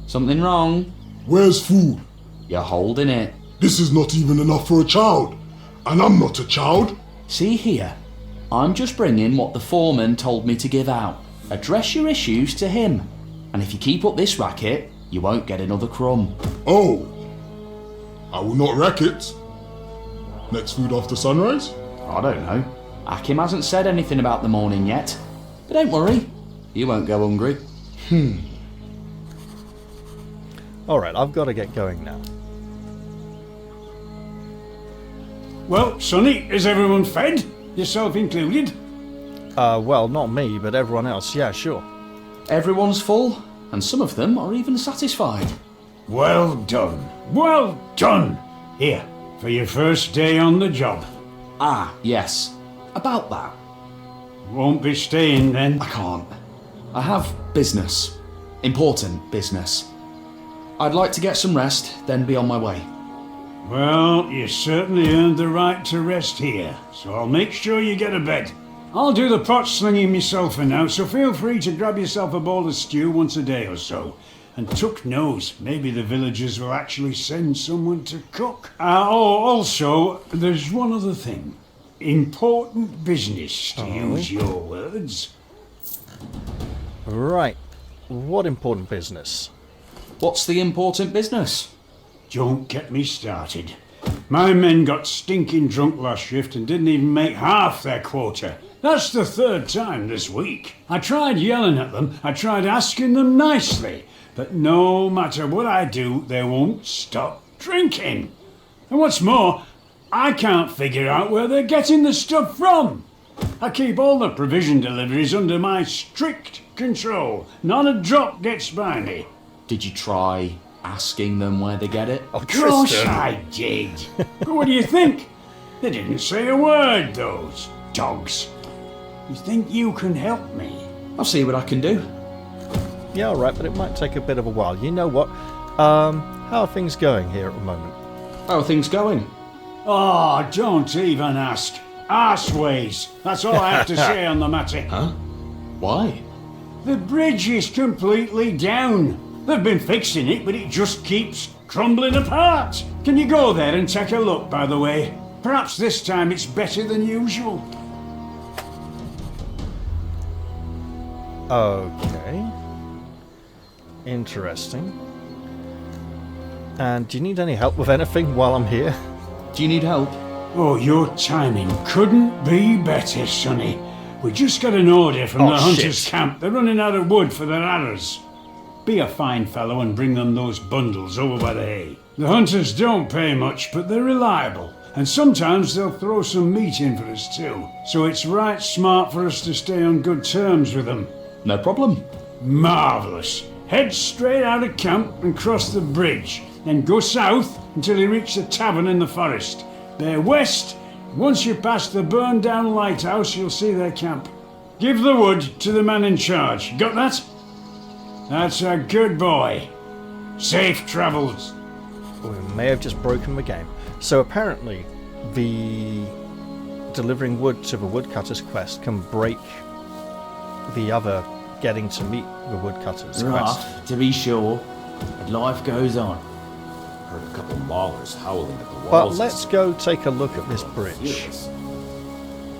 Something wrong? Where's food? You're holding it. This is not even enough for a child. And I'm not a child. See here. I'm just bringing what the foreman told me to give out. Address your issues to him. And if you keep up this racket, you won't get another crumb. Oh. I will not wreck it. Next food after sunrise? I don't know. Hakim hasn't said anything about the morning yet. But don't worry. You won't go hungry. Alright, I've got to get going now. Well, Sonny, is everyone fed? Yourself included? Well, not me, but everyone else. Yeah, sure. Everyone's full, and some of them are even satisfied. Well done. Well done. Here, for your first day on the job. Ah, yes. About that. Won't be staying then. I can't. I have business. Important business. I'd like to get some rest, then be on my way. Well, you certainly earned the right to rest here, so I'll make sure you get a bed. I'll do the pot slinging myself for now, so feel free to grab yourself a bowl of stew once a day or so. And Tuck knows, maybe the villagers will actually send someone to cook. Also, there's one other thing. Important business, to use your words. Right. What important business? What's the important business? Don't get me started. My men got stinking drunk last shift and didn't even make half their quota. That's the third time this week. I tried yelling at them, I tried asking them nicely, but no matter what I do, they won't stop drinking. And what's more, I can't figure out where they're getting the stuff from. I keep all the provision deliveries under my strict control. Not a drop gets by me. Did you try asking them where they get it? Oh, Of course Tristan. I did. But what do you think? They didn't say a word, those dogs. You think you can help me? I'll see what I can do. Yeah, alright, but it might take a bit of a while. You know what? How are things going here at the moment? How are things going? Oh, don't even ask. Arseways. That's all I have to say on the matter. Huh? Why? The bridge is completely down. They've been fixing it, but it just keeps crumbling apart. Can you go there and take a look, by the way? Perhaps this time it's better than usual. Okay. Interesting. And do you need any help with anything while I'm here? Do you need help? Oh, your timing couldn't be better, Sonny. We just got an order from the hunters' camp. They're running out of wood for their arrows. Be a fine fellow and bring them those bundles over by the hay. The hunters don't pay much, but they're reliable. And sometimes they'll throw some meat in for us too. So it's right smart for us to stay on good terms with them. No problem. Marvellous. Head straight out of camp and cross the bridge. Then go south until you reach the tavern in the forest. Bear west. Once you pass the burned down lighthouse, you'll see their camp. Give the wood to the man in charge. Got that? That's a good boy. Safe travels. We may have just broken the game. So apparently, the delivering wood to the woodcutter's quest can break the other getting to meet the woodcutter's quest. Rough, to be sure, but life goes on. Heard a couple maulers howling at the walls. But let's go take a look at this bridge. Fearless.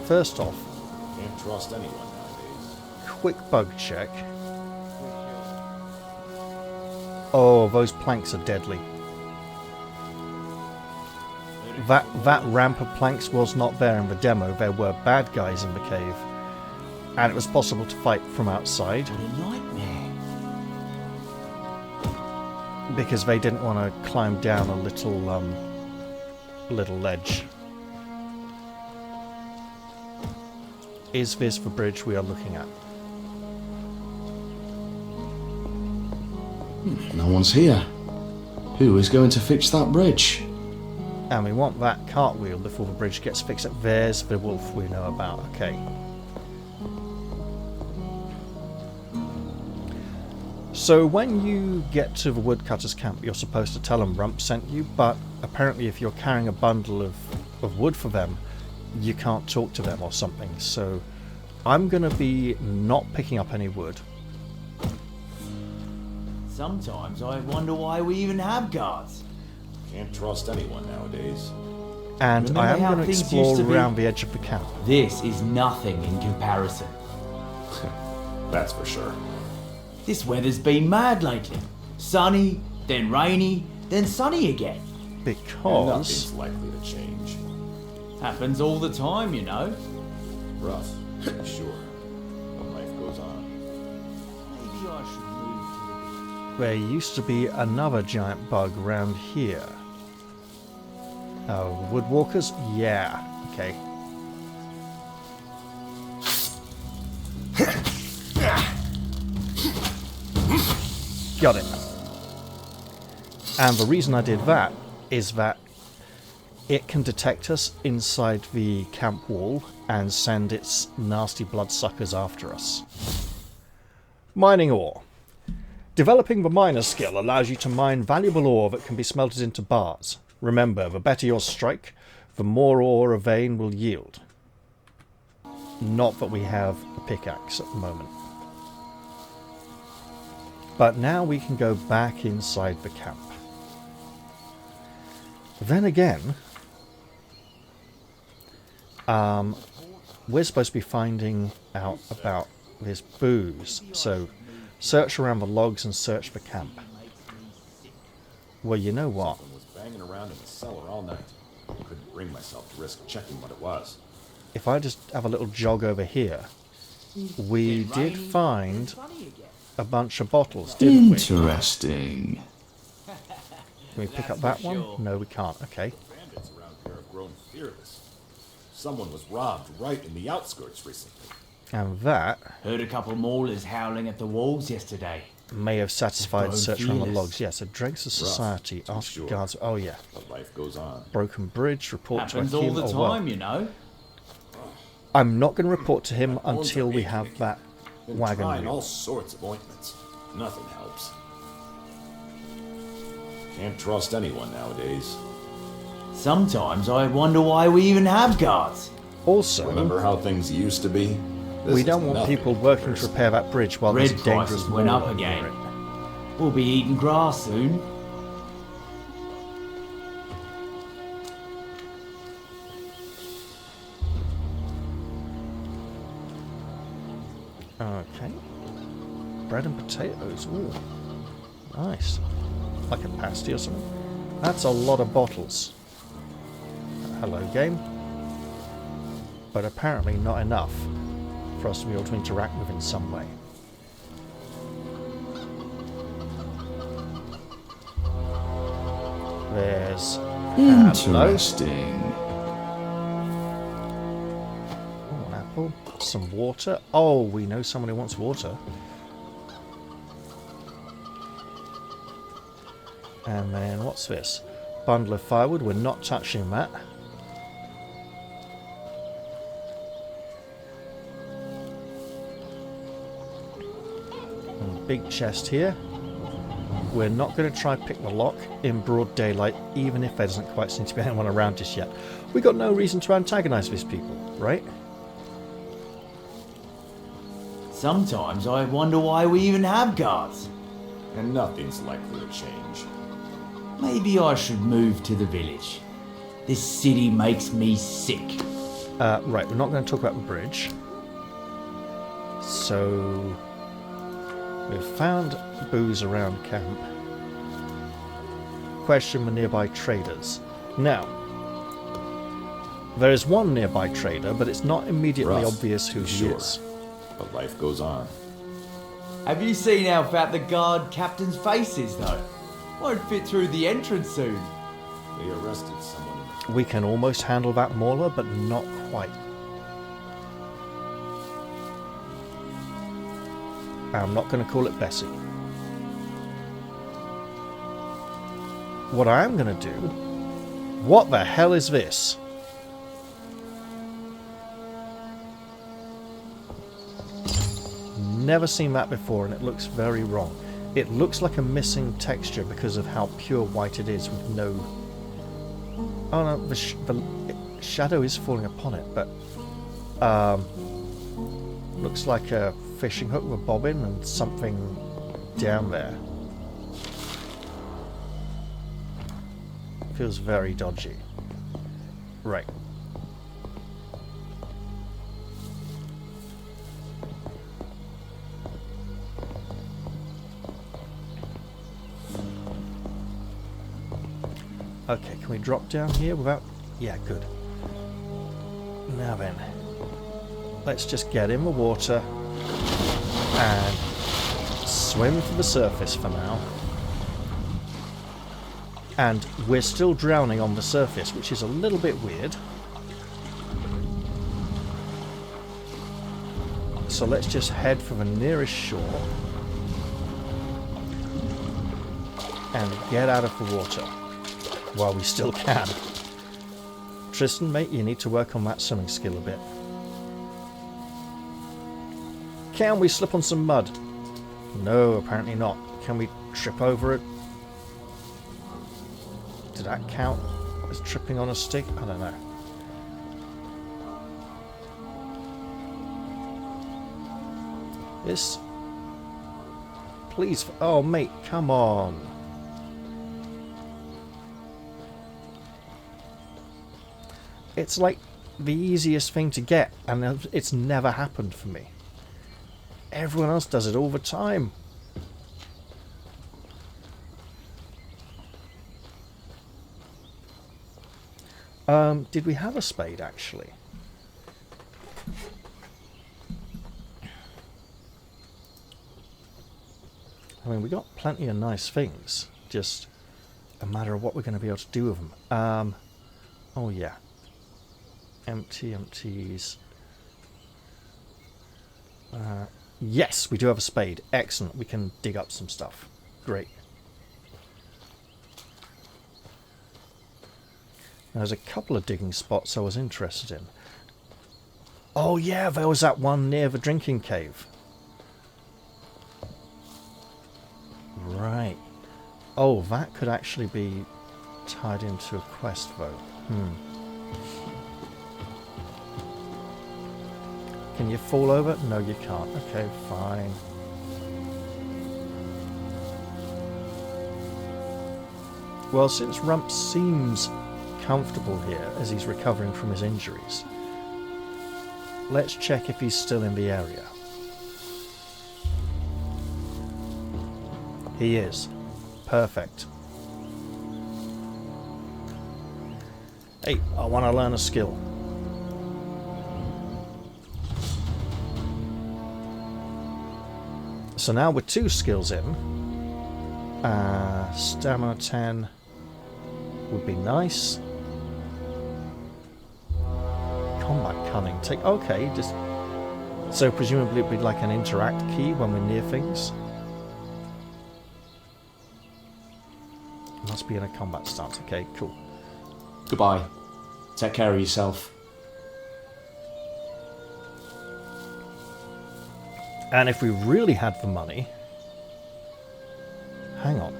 First off, Can't trust anyone nowadays. quick bug check. Oh, those planks are deadly. That ramp of planks was not there in the demo. There were bad guys in the cave. And it was possible to fight from outside. What a nightmare. Because they didn't want to climb down a little ledge. Is this the bridge we are looking at? No one's here. Who is going to fix that bridge? And we want that cartwheel before the bridge gets fixed. There's the wolf we know about. Okay. So when you get to the woodcutter's camp, you're supposed to tell them Rump sent you, but apparently if you're carrying a bundle of wood for them, you can't talk to them or something. So I'm going to be not picking up any wood. Sometimes I wonder why we even have guards. Can't trust anyone nowadays. And Remember I am how going to things explore used to be? around the edge of the camp. This is nothing in comparison. That's for sure. This weather's been mad lately. Sunny, then rainy, then sunny again. Because... Nothing's likely to change. Happens all the time, you know. Rough, sure. But life goes on. Maybe I should move to the... There used to be another giant bug around here. Woodwalkers? Yeah. Okay. Got it. And the reason I did that is that it can detect us inside the camp wall and send its nasty bloodsuckers after us. Mining ore. Developing the miner's skill allows you to mine valuable ore that can be smelted into bars. Remember, the better your strike, the more ore a vein will yield. Not that we have a pickaxe at the moment. But now we can go back inside the camp. Then again, we're supposed to be finding out about this booze. So search around the logs and search the camp. Well, you know what? Someone was banging around in the cellar all night. Couldn't bring myself to risk checking what it was. If I just have a little jog over here, we did find a bunch of bottles, didn't we? Interesting. Can we pick up that one? No, we can't. Okay. Bandits around here have grown fearless. Someone was robbed right in the outskirts recently. And that Heard a couple maulers howling at the walls yesterday. may have satisfied Grown search around the fearless. logs. Yes, yeah, so Dregs of Society. to be Ask sure. guards. Oh, yeah. But life goes on. Broken bridge. Report Happens to all Hakim. the Oh, well. time, you know. I'm not going to report to him until we have that Been wagon trying all wheel. sorts of ointments. Nothing helps. Can't trust anyone nowadays. Sometimes I wonder why we even have guards. Also, Remember how things used to be? we don't want people working to repair that bridge while Bread there's a dangerous prices went war up over again. it. We'll be eating grass soon. Okay. Bread and potatoes. Ooh. Nice. Like a pasty or something. That's a lot of bottles. Hello, game. But apparently not enough for us to be able to interact with in some way. There's... Interesting. Oh, an apple. Some water. Oh, we know someone who wants water. And then, what's this? Bundle of firewood. We're not touching that. And big chest here. We're not going to try pick the lock in broad daylight, even if there doesn't quite seem to be anyone around us yet. We got no reason to antagonize these people, right? Sometimes I wonder why we even have guards. And nothing's likely to change. Maybe I should move to the village. This city makes me sick. Right, we're not going to talk about the bridge. So... we've found booze around camp. Question the nearby traders. Now, there is one nearby trader, but it's not immediately Rough, obvious who to be he sure. is. But life goes on. Have you seen how fat the guard captain's face is, though? Won't fit through the entrance soon. They arrested someone. We can almost handle that mauler, but not quite. I'm not going to call it Bessie. What I am going to do... What the hell is this? Never seen that before, and it looks very wrong. It looks like a missing texture because of how pure white it is with no... Oh no, the shadow is falling upon it, but... looks like a fishing hook with a bobbin and something down there. Feels very dodgy. Right. Okay, can we drop down here without... Yeah, good. Now then. Let's just get in the water and swim to the surface for now. And we're still drowning on the surface, which is a little bit weird. So let's just head for the nearest shore and get out of the water while we still can. Tristan, mate, you need to work on that swimming skill a bit. Can we slip on some mud? No, apparently not. Can we trip over it? Did that count as tripping on a stick? I don't know. This... Please... Oh, mate, come on. It's like the easiest thing to get, and it's never happened for me. Everyone else does it all the time. Did we have a spade, actually? I mean, we got plenty of nice things. Just a matter of what we're going to be able to do with them. Oh, yeah. Empties. Yes, we do have a spade. Excellent. We can dig up some stuff. Great. There's a couple of digging spots I was interested in. Oh yeah, there was that one near the drinking cave. Right. Oh, that could actually be tied into a quest vote. Can you fall over? No, you can't. Okay, fine. Well, since Rump seems comfortable here as he's recovering from his injuries, let's check if he's still in the area. He is. Perfect. Hey, I want to learn a skill. So now with 2 skills in, stamina 10 would be nice. Combat cunning. Okay, just so presumably it'd be like an interact key when we're near things. Must be in a combat stance. Okay, cool. Goodbye. Take care of yourself. And if we really had the money... Hang on.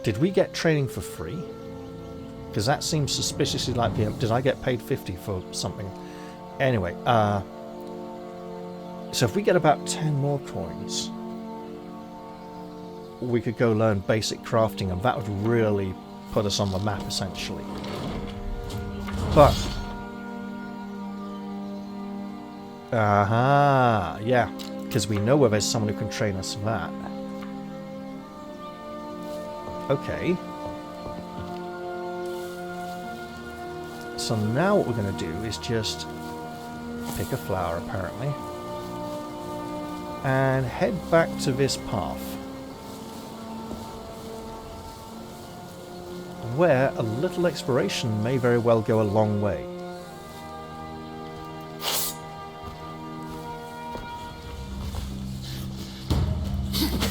Did we get training for free? Because that seems suspiciously like the... Did I get paid 50 for something? Anyway, so if we get about 10 more coins, we could go learn basic crafting, and that would really put us on the map, essentially. But... Aha! Yeah, because we know where there's someone who can train us for that. Okay. So now what we're going to do is just pick a flower, apparently, and head back to this path, where a little exploration may very well go a long way.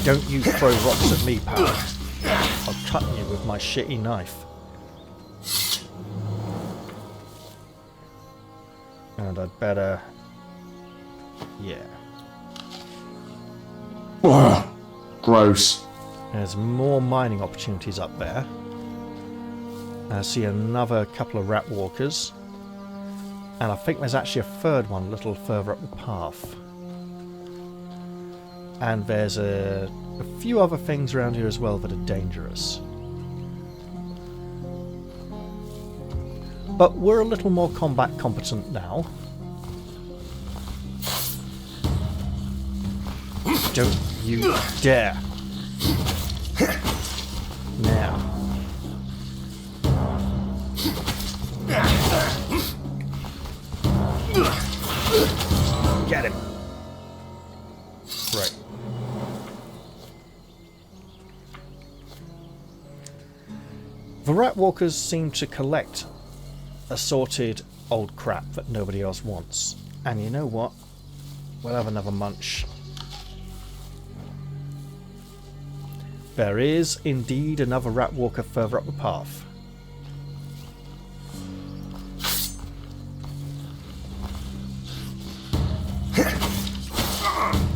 Don't you throw rocks at me, pal. I'll cut you with my shitty knife. And I'd better... Yeah. Ugh, gross. There's more mining opportunities up there. I see another couple of rat walkers. And I think there's actually a third one a little further up the path. And there's a few other things around here as well that are dangerous. But we're a little more combat competent now. Don't you dare! Now. Get him! Right. The rat walkers seem to collect assorted old crap that nobody else wants. And you know what? We'll have another munch. There is indeed another rat walker further up the path.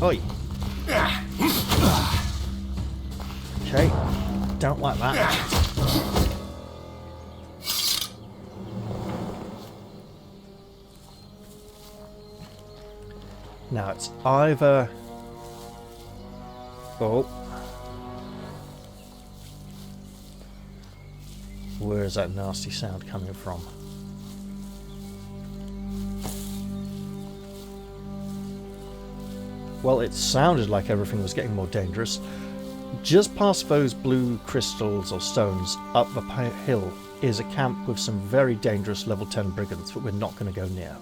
Oi! Okay, don't like that. Now it's either... Oh. Where is that nasty sound coming from? Well, it sounded like everything was getting more dangerous. Just past those blue crystals or stones up the hill is a camp with some very dangerous level 10 brigands that we're not going to go near.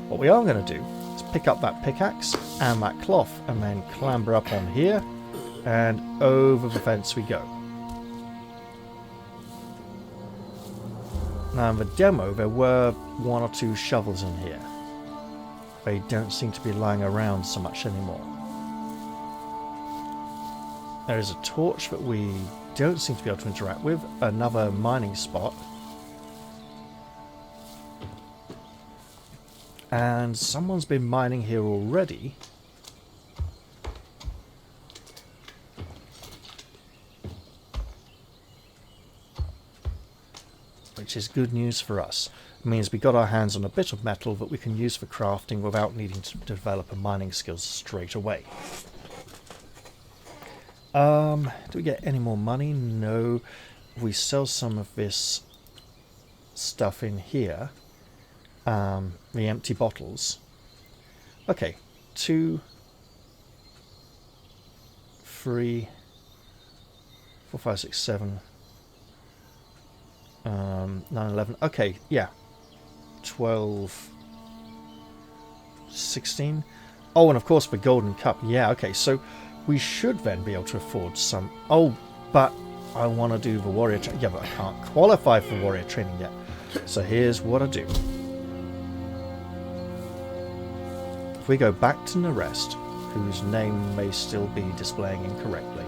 What we are going to do is pick up that pickaxe and that cloth and then clamber up on here and over the fence we go. Now in the demo there were 1 or 2 shovels in here. They don't seem to be lying around so much anymore. There is a torch that we don't seem to be able to interact with. Another mining spot. And someone's been mining here already. which is good news for us. It means we got our hands on a bit of metal that we can use for crafting without needing to develop a mining skills straight away. Do we get any more money? No. We sell some of this stuff in here. The empty bottles. Okay, 2, 3, 4, 5, 6, 7, 9, 11. Okay, yeah. 12, 16. Oh, and of course the golden cup. Yeah, okay, so we should then be able to afford some. Oh, but I want to do the warrior training. Yeah, but I can't qualify for warrior training yet. So here's what I do. If we go back to Narest, whose name may still be displaying incorrectly,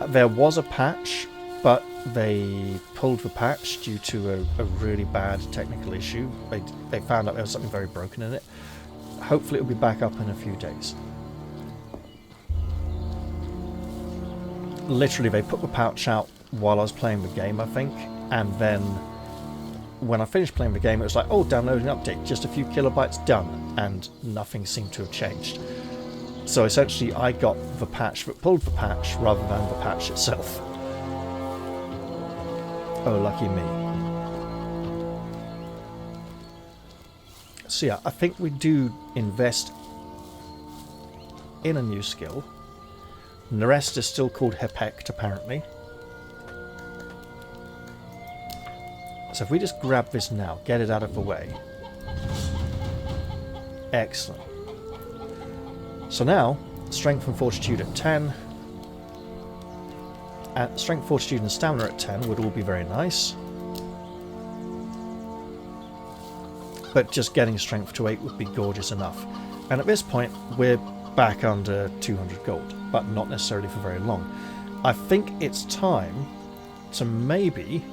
there was a patch, but they pulled the patch due to a really bad technical issue. They found out there was something very broken in it. Hopefully it'll be back up in a few days. Literally, they put the patch out while I was playing the game, I think, and then when I finished playing the game, it was like, oh, downloading update, just a few kilobytes done, and nothing seemed to have changed. So essentially, I got the patch that pulled the patch rather than the patch itself. Oh, lucky me. So yeah, I think we do invest in a new skill. And the rest is still called Hepect, apparently. So if we just grab this now, get it out of the way. Excellent. So now, Strength and Fortitude at 10. And Strength, Fortitude and Stamina at 10 would all be very nice. But just getting Strength to 8 would be gorgeous enough. And at this point, we're back under 200 gold, but not necessarily for very long. I think it's time to maybe...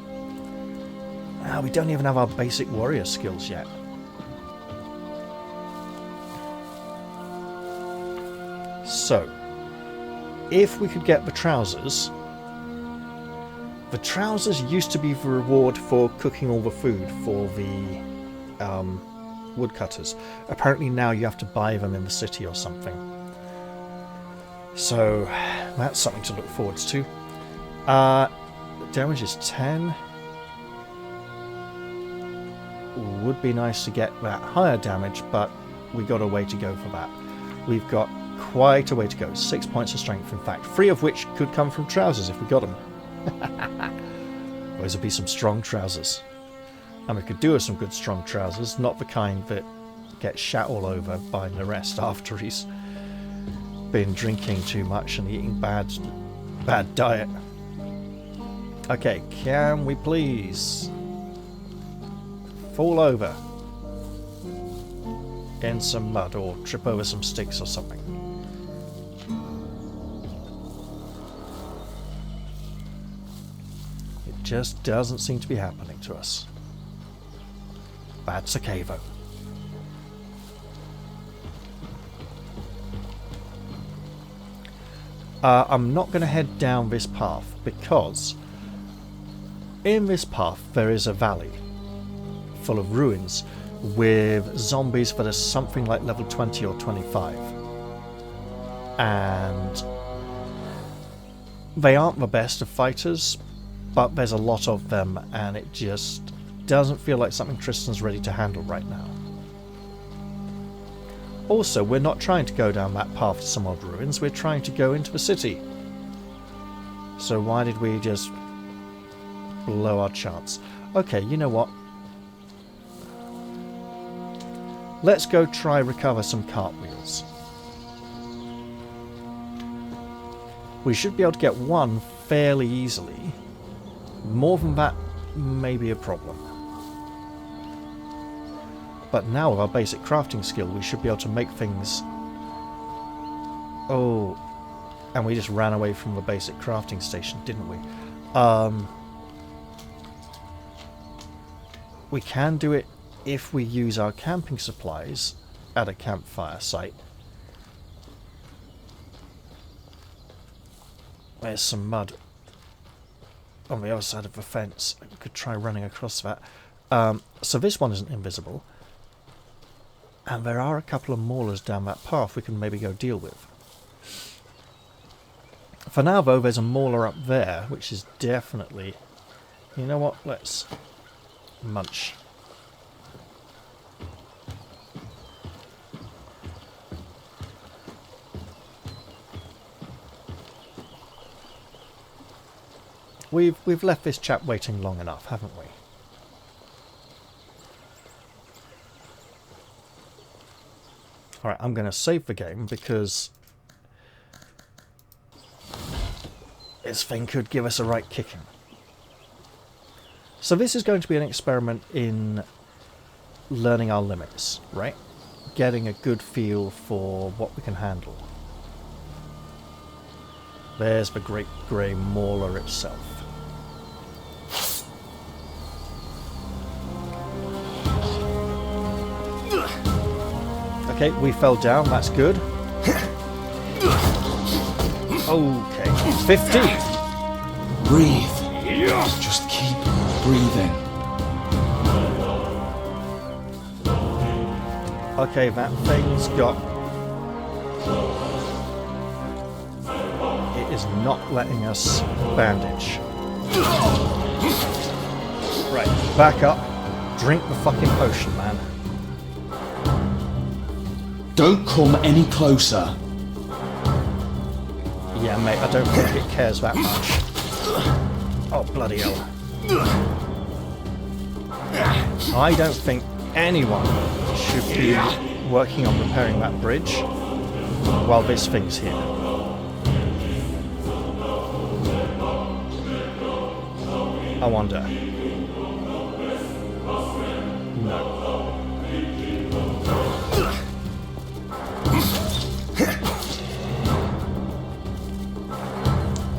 we don't even have our basic warrior skills yet. So, if we could get the trousers... The trousers used to be the reward for cooking all the food for the woodcutters. Apparently now you have to buy them in the city or something. So, that's something to look forward to. Damage is 10. Would be nice to get that higher damage, but we got a way to go for that. We've got quite a way to go. 6 points of strength, in fact, 3 of which could come from trousers if we got them. Those would be some strong trousers. And we could do with some good strong trousers, not the kind that get shat all over by Narest after he's been drinking too much and eating bad diet. Okay, can we please fall over in some mud or trip over some sticks or something? It just doesn't seem to be happening to us. That's okay though. I'm not going to head down this path because in this path there is a valley full of ruins with zombies that are something like level 20 or 25. And they aren't the best of fighters, but there's a lot of them and it just doesn't feel like something Tristan's ready to handle right now. Also, we're not trying to go down that path to some odd ruins, we're trying to go into the city. So why did we just blow our chance? Okay, you know what? Let's go try recover some cartwheels. We should be able to get one fairly easily. More than that may be a problem. But now with our basic crafting skill, we should be able to make things... Oh, and we just ran away from the basic crafting station, didn't we? We can do it if we use our camping supplies at a campfire site. There's some mud. on the other side of the fence. We could try running across that. So this one isn't invisible. And there are a couple of maulers down that path we can maybe go deal with. For now, though, there's a mauler up there, which is definitely... You know what? Let's munch. We've left this chap waiting long enough, haven't we? Alright, I'm going to save the game because this thing could give us a right kicking. So this is going to be an experiment in learning our limits, right? Getting a good feel for what we can handle. There's the great grey mauler itself. Okay, we fell down, that's good. Okay, 50! Breathe. Just keep breathing. Okay, that thing's got... It is not letting us bandage. Right, back up. Drink the fucking potion, man. Don't come any closer. Yeah, mate, I don't think it cares that much. Oh, bloody hell. I don't think anyone should be working on repairing that bridge while this thing's here. I wonder. No.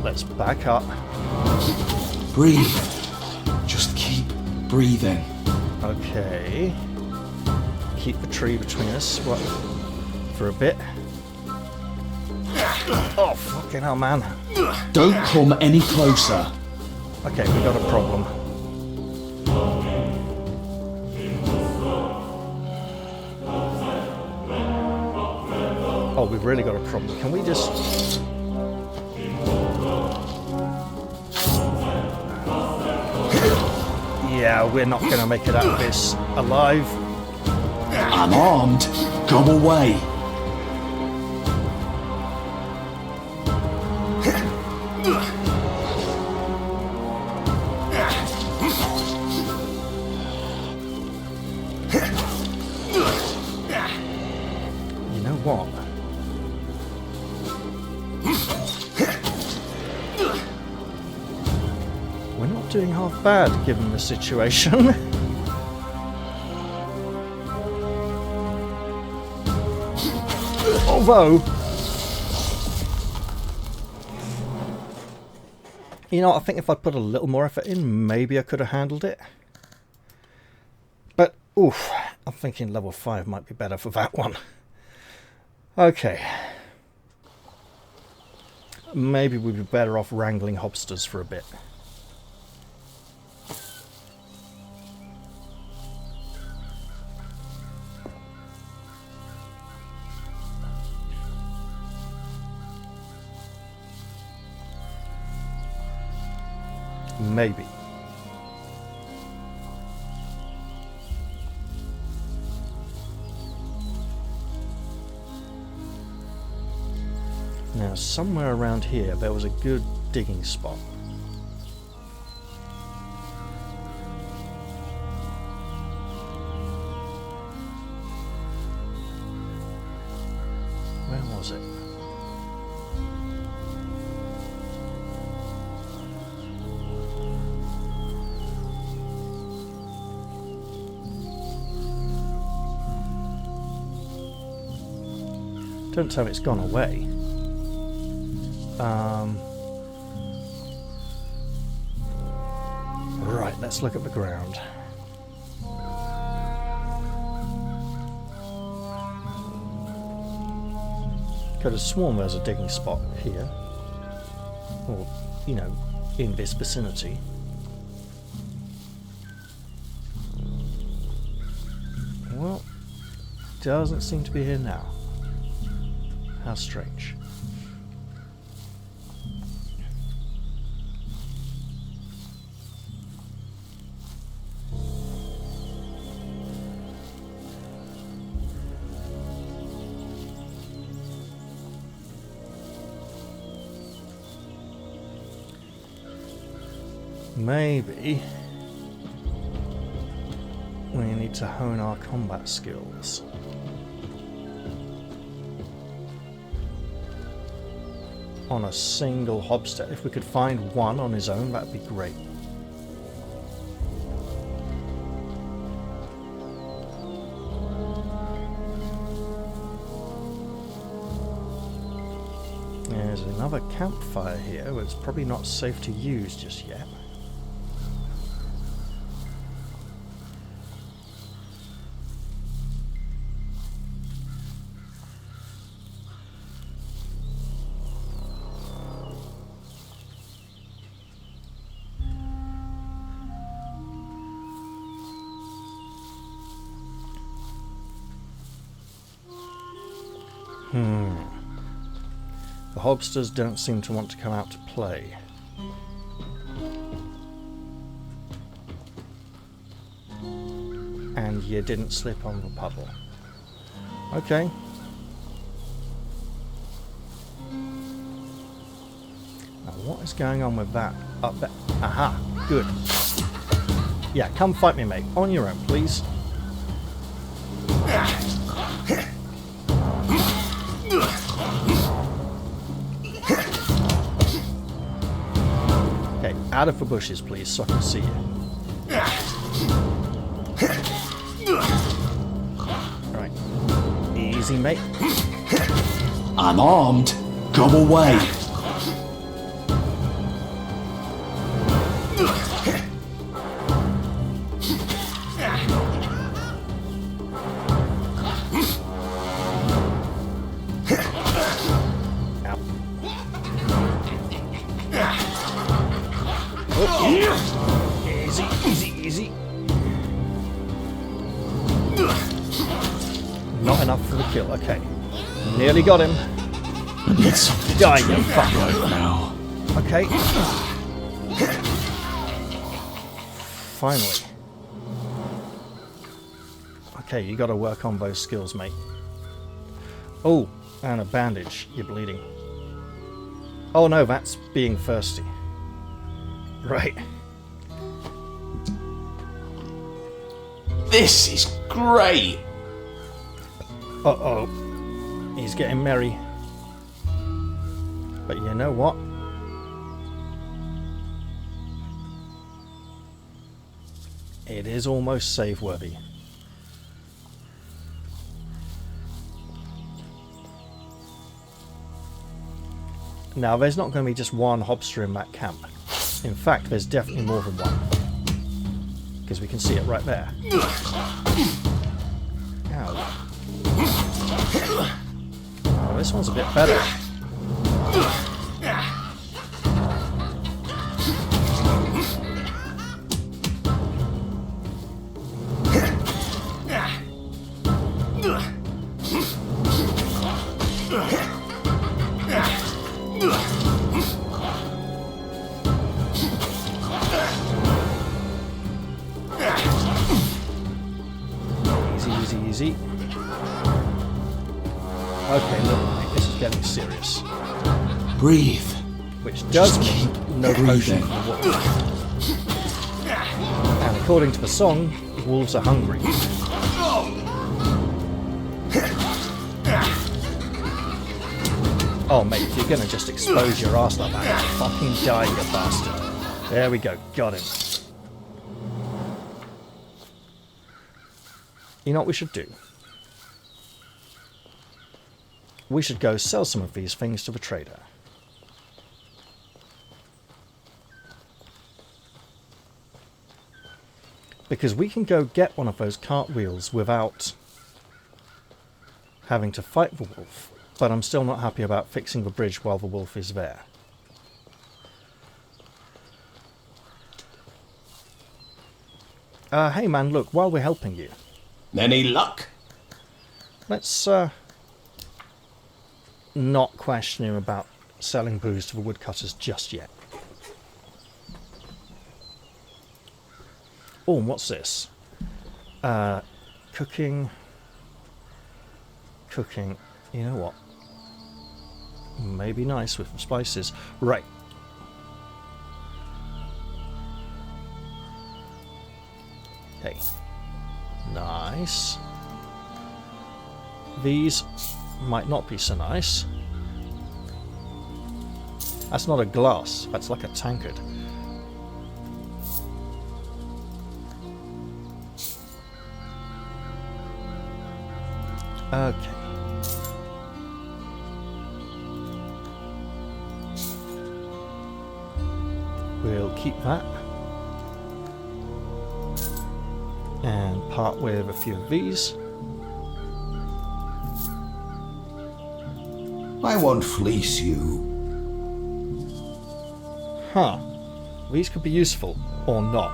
Let's back up. Breathe. Just keep breathing. Okay. Keep the tree between us for a bit. Oh, fucking hell, man. Don't come any closer. Okay, we got a problem. Oh, we've really got a problem. Can we just... Yeah, we're not going to make it out of this alive. I'm armed. Go away. You know what? We're not doing half bad given the situation. Although, you know, I think if I'd put a little more effort in, maybe I could have handled it. But, oof, I'm thinking level 5 might be better for that one. Okay. Maybe we'd be better off wrangling hobsters for a bit. Maybe. Now, somewhere around here, there was a good digging spot. Where was it? Don't tell me it's gone away. Right, let's look at the ground. Could have sworn there's a digging spot here. Or, you know, in this vicinity. Well, doesn't seem to be here now. How strange. Maybe we need to hone our combat skills. On a single hobster. If we could find one on his own, that'd be great. There's another campfire here, but it's probably not safe to use just yet. The hobsters don't seem to want to come out to play. And you didn't slip on the puddle. Okay. Now what is going on with that up there? Aha, good. Yeah, come fight me, mate. On your own, please. Okay, out of the bushes, please, so I can see you. Right. Easy, mate. I'm armed. Go away. Easy, easy, easy. Not enough for the kill. Okay. Nearly got him. Die, you fucker. Now. Okay. Finally. Okay, you gotta work on those skills, mate. Oh, and a bandage. You're bleeding. Oh no, that's being thirsty. Right. This is great. Uh-oh. He's getting merry. But you know what? It is almost save-worthy. Now, there's not going to be just one hobster in that camp. In fact, there's definitely more than one. Because we can see it right there. Ow. Oh, this one's a bit better. Easy. Okay, look, mate, this is getting serious. Breathe. Which does Just mean keep no potion breathing. for the wolf. And according to the song, wolves are hungry. Oh, mate, if you're gonna just expose your ass like that, fucking die, you bastard. There we go, got him. You know what we should do? We should go sell some of these things to the trader. Because we can go get one of those cartwheels without having to fight the wolf. But I'm still not happy about fixing the bridge while the wolf is there. Hey man, look, while we're helping you, Any luck? let's not question him about selling booze to the woodcutters just yet. Oh, and what's this? Cooking. You know what? Maybe nice with some spices. Right. Okay. Nice. These might not be so nice. That's not a glass. That's like a tankard. Okay. We'll keep that. And part with a few of these. I won't fleece you. Huh. These could be useful, or not.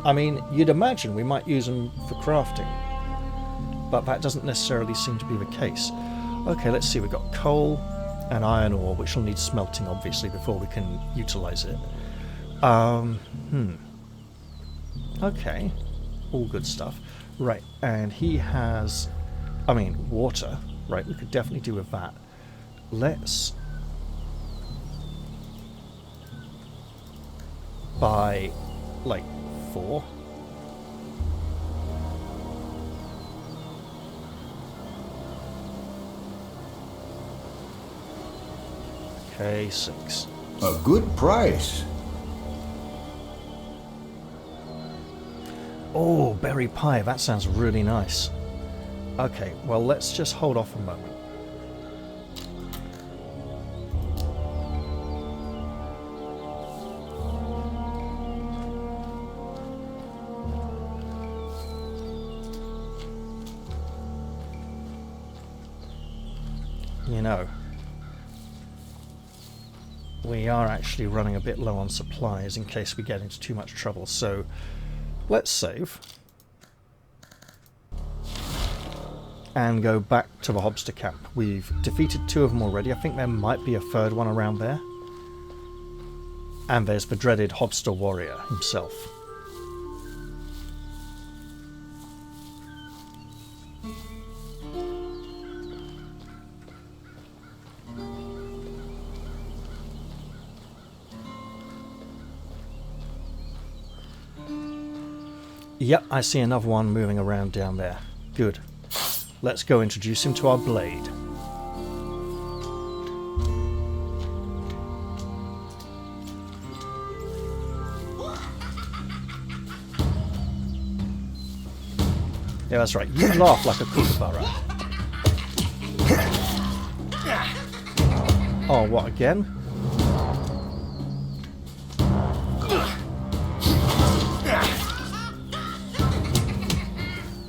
I mean, you'd imagine we might use them for crafting, but that doesn't necessarily seem to be the case. Okay, let's see, we've got coal and iron ore, which will need smelting, obviously, before we can utilise it. Okay, all good stuff. Right, and he has, I mean, water. Right, we could definitely do with that. Let's buy, like, 4. Okay, 6. A good price. Oh, berry pie, that sounds really nice. Okay, well, let's just hold off a moment. You know, we are actually running a bit low on supplies in case we get into too much trouble, so let's save and go back to the Hobster camp. We've defeated 2 of them already. I think there might be a 3rd one around there. And there's the dreaded Hobster warrior himself. Yep, I see another one moving around down there. Good. Let's go introduce him to our blade. Yeah, that's right. You laugh like a kookaburra. Oh, what again?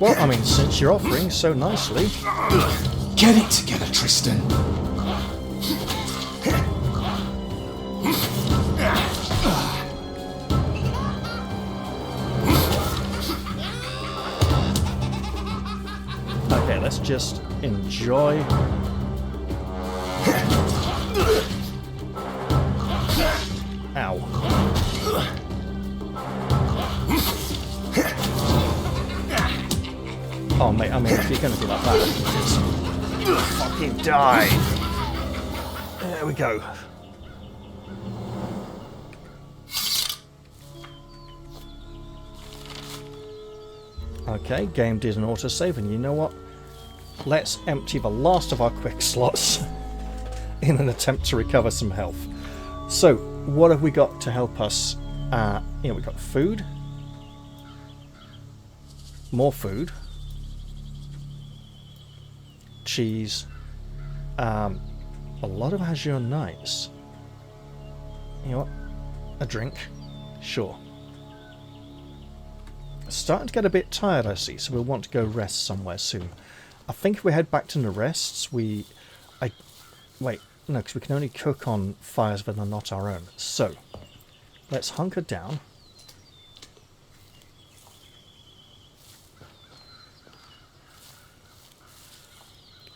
Well, I mean, since you're offering so nicely... Get it together, Tristan. Okay, let's just enjoy... Ow. Oh mate, I mean, if you're gonna be like that, just fucking die. There we go. Okay, game did an autosave, and you know what? Let's empty the last of our quick slots in an attempt to recover some health. So, what have we got to help us? We've got food. More food. Cheese. A lot of azure nights. You know what? A drink. Sure. Starting to get a bit tired, I see, so we'll want to go rest somewhere soon. I think if we head back to Nerests, wait, no, because we can only cook on fires that are not our own. So, let's hunker down.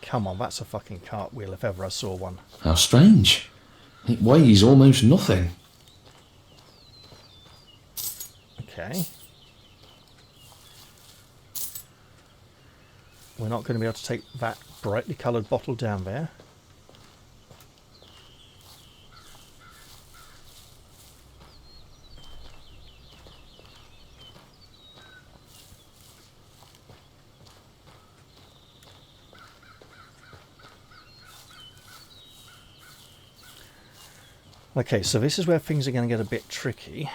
come on, that's a fucking cartwheel if ever I saw one. How strange. It weighs almost nothing. Okay. We're not going to be able to take that brightly coloured bottle down there. Okay, so this is where things are going to get a bit tricky.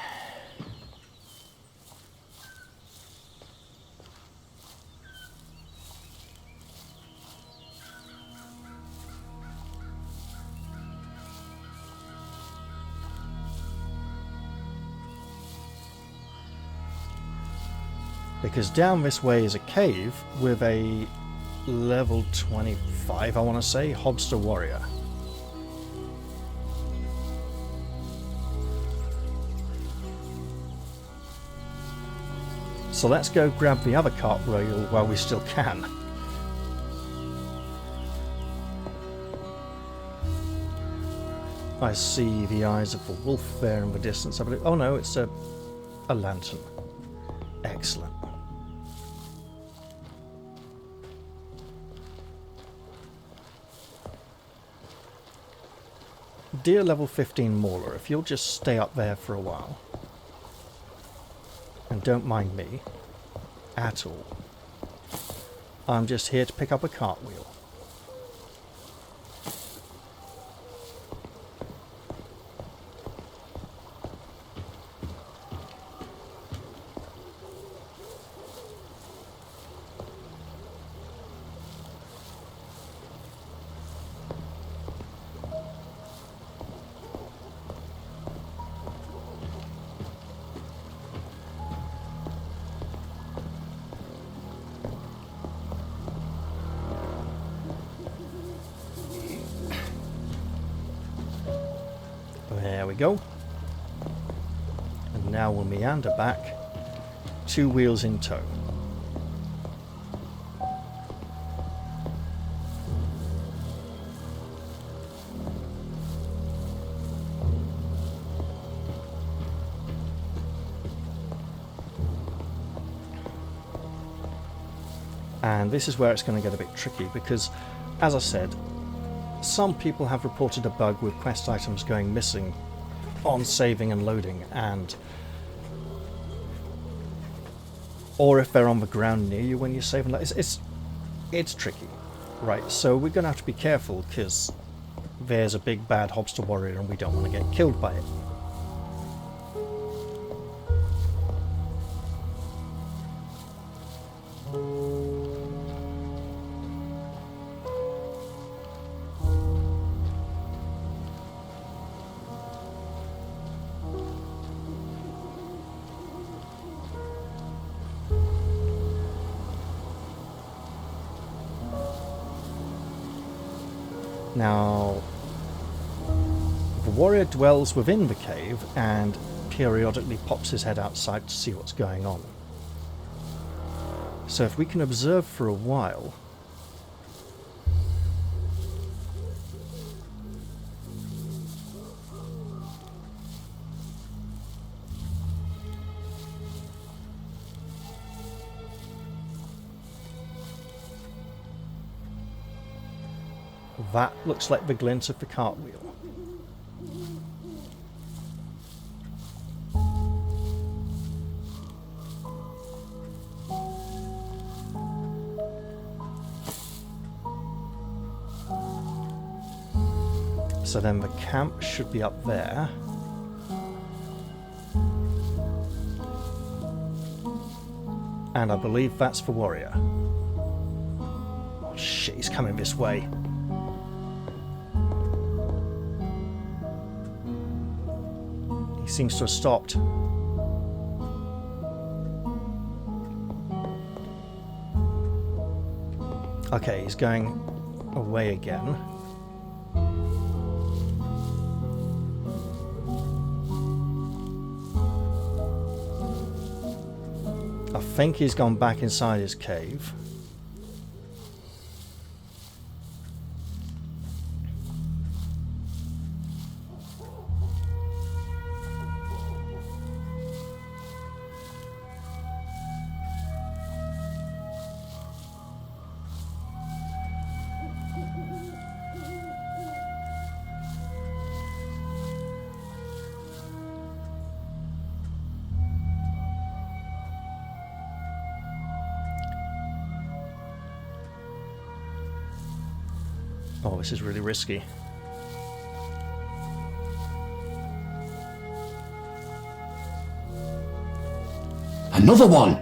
Because down this way is a cave with a level 25, I want to say, Hobster Warrior. So let's go grab the other cartwheel while we still can. I see the eyes of the wolf there in the distance, I believe. Oh no, it's a lantern. Excellent. Dear level 15 Mauler, if you'll just stay up there for a while. And don't mind me at all. I'm just here to pick up a cartwheel. There we go. And now we'll meander back, 2 wheels in tow. And this is where it's going to get a bit tricky because, as I said, some people have reported a bug with quest items going missing on saving and loading, and or if they're on the ground near you when you're saving. It's tricky, right? So we're going to have to be careful because there's a big bad Hobster Warrior and we don't want to get killed by it. Now, the warrior dwells within the cave and periodically pops his head outside to see what's going on. So if we can observe for a while, that looks like the glint of the cartwheel. So then the camp should be up there. And I believe that's the warrior. Oh shit, he's coming this way. He seems to have stopped. Okay, he's going away again. I think he's gone back inside his cave. Oh, this is really risky. Another one!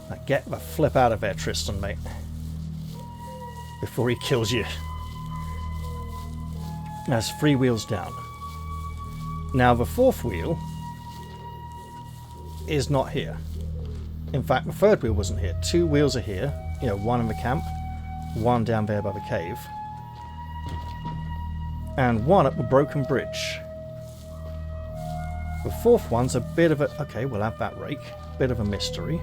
Now get the flip out of there, Tristan, mate. Before he kills you. There's 3 wheels down. Now the 4th wheel is not here. In fact, the 3rd wheel wasn't here. 2 wheels are here. You know, 1 in the camp, 1 down there by the cave, and 1 up the broken bridge. The 4th one's a bit of a... Okay, we'll have that rake. Bit of a mystery.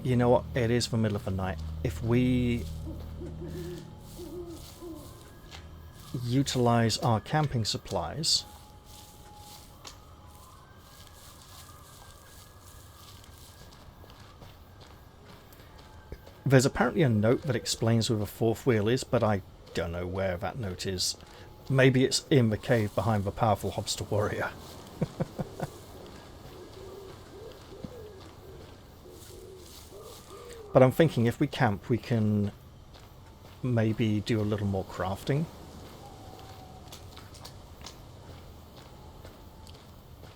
You know what? It is the middle of the night. If we utilize our camping supplies, there's apparently a note that explains where the 4th wheel is, but I don't know where that note is. Maybe it's in the cave behind the powerful Hobster warrior. But I'm thinking if we camp, we can maybe do a little more crafting.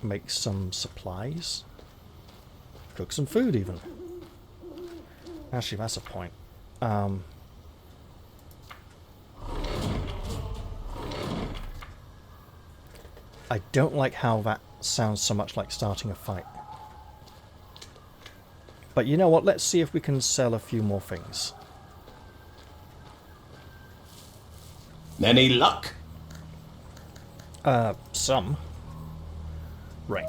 Make some supplies. Cook some food even. Actually, that's a point. I don't like how that sounds so much like starting a fight. But you know what? Let's see if we can sell a few more things. Any luck? Some. Right.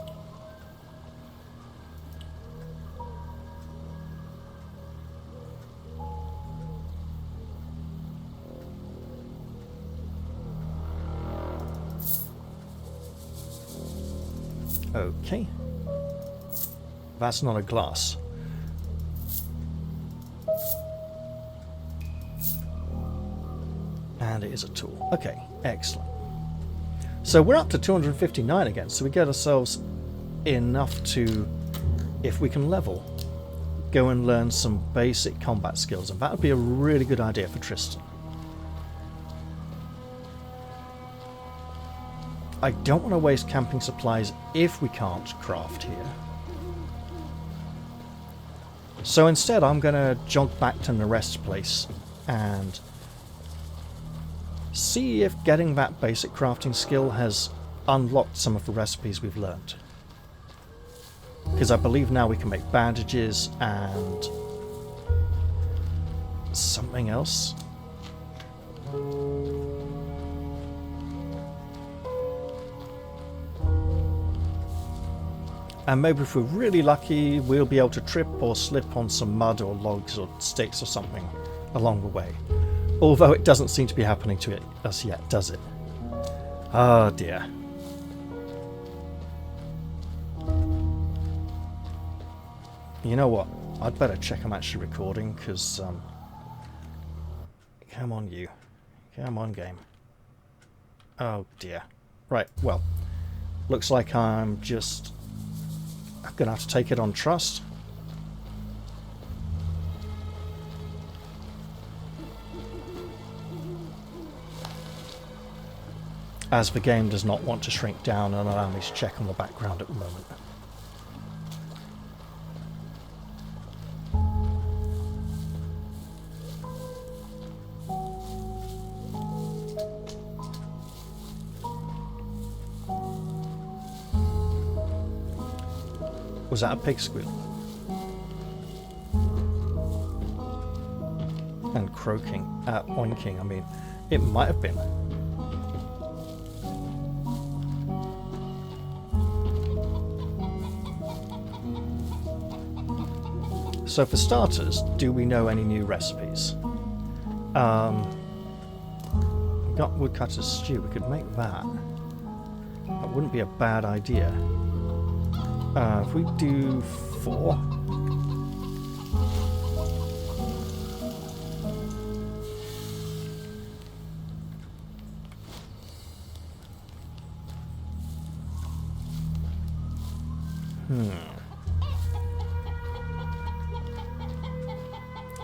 Okay. That's not a glass. And it is a tool. Okay, excellent. So we're up to 259 again, so we get ourselves enough to, if we can level, go and learn some basic combat skills, and that would be a really good idea for Tristan. I don't want to waste camping supplies if we can't craft here. So instead I'm going to jog back to Narest's place and see if getting that basic crafting skill has unlocked some of the recipes we've learned. Because I believe now we can make bandages and something else. And maybe if we're really lucky, we'll be able to trip or slip on some mud or logs or sticks or something along the way. Although it doesn't seem to be happening to us yet, does it? Oh dear. You know what? I'd better check I'm actually recording, because... come on, you. Come on, game. Oh dear. Right, well. Looks like I'm just... I'm gonna have to take it on trust. As the game does not want to shrink down and allow me to check on the background at the moment. Was that a pig squeal? And croaking, oinking, I mean, it might have been. So for starters, do we know any new recipes? We got woodcutter's stew, we could make that. That wouldn't be a bad idea. If we do 4.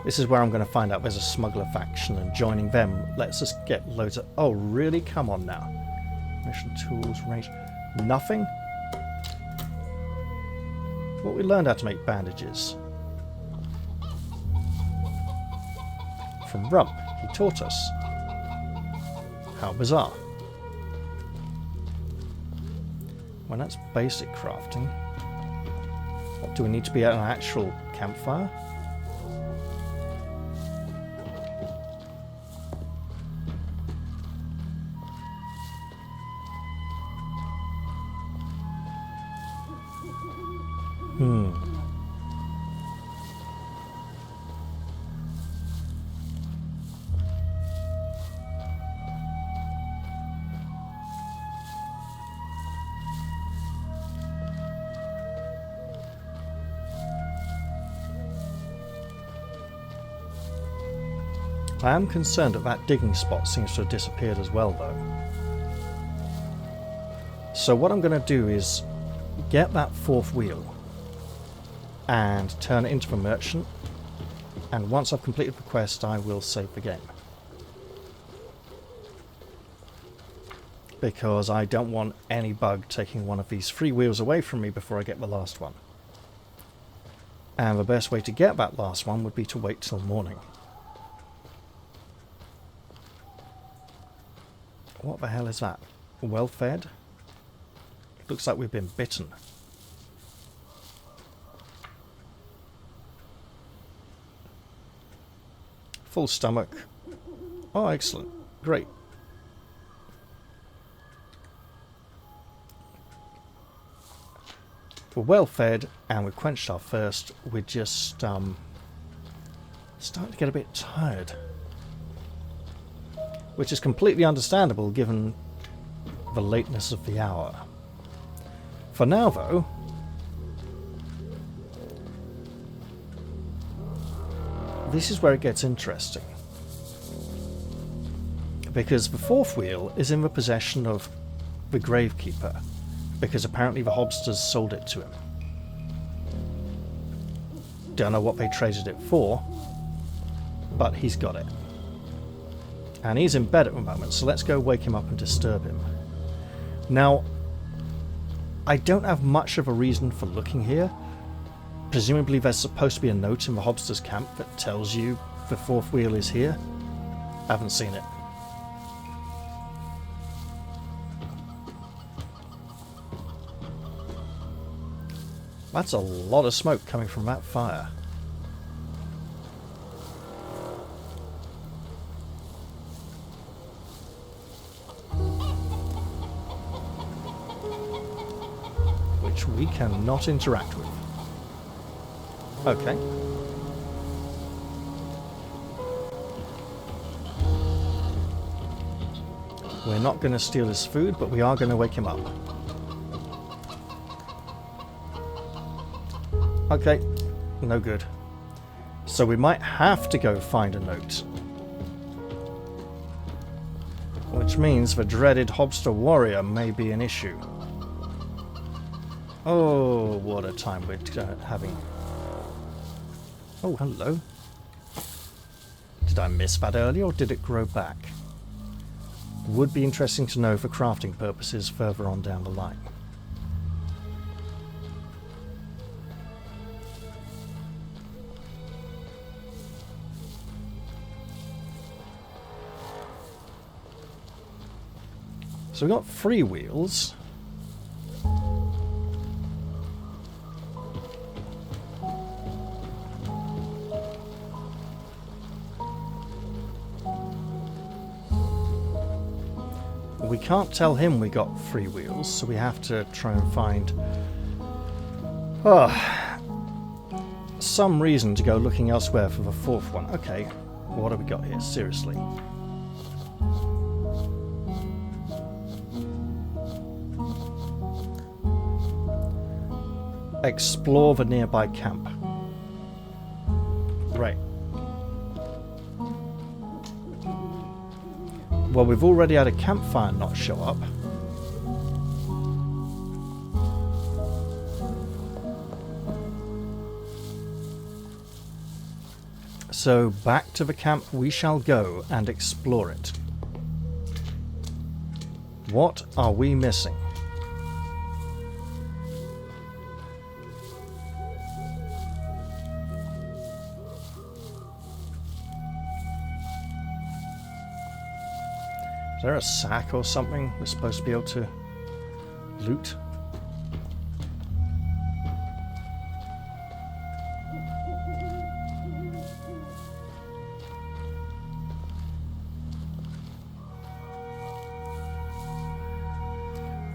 This is where I'm going to find out there's a smuggler faction, and joining them lets us get loads of... Oh, really? Come on now. Mission tools, range... Nothing? Well, we learned how to make bandages. From Rump. He taught us. How bizarre. Well, that's basic crafting. What, do we need to be at an actual campfire? I am concerned that that digging spot seems to have disappeared as well, though. So what I'm going to do is get that fourth wheel and turn it into the merchant, and once I've completed the quest I will save the game. Because I don't want any bug taking one of these 3 wheels away from me before I get the last one. And the best way to get that last one would be to wait till morning. What the hell is that? Well fed? Looks like we've been bitten. Full stomach. Oh, excellent. Great. We're well fed and we've quenched our thirst. We're just starting to get a bit tired. Which is completely understandable given the lateness of the hour. For now, though, this is where it gets interesting. Because the fourth wheel is in the possession of the Gravekeeper, because apparently the Hobsters sold it to him. Don't know what they traded it for, but he's got it. And he's in bed at the moment, so let's go wake him up and disturb him. Now, I don't have much of a reason for looking here. Presumably there's supposed to be a note in the Hobsters' camp that tells you the fourth wheel is here. Haven't seen it. That's a lot of smoke coming from that fire. Which we cannot interact with. Okay. We're not going to steal his food, but we are going to wake him up. Okay, no good. So we might have to go find a note. Which means the dreaded Hobster warrior may be an issue. Oh, what a time we're having. Oh, hello. Did I miss that earlier, or did it grow back? Would be interesting to know for crafting purposes further on down the line. So we've got 3 wheels. We can't tell him we got 3 wheels, so we have to try and find some reason to go looking elsewhere for the 4th one. Okay, what have we got here? Seriously. Explore the nearby camp. Right. Well, we've already had a campfire not show up. So back to the camp we shall go and explore it. What are we missing? Is there a sack or something we're supposed to be able to loot?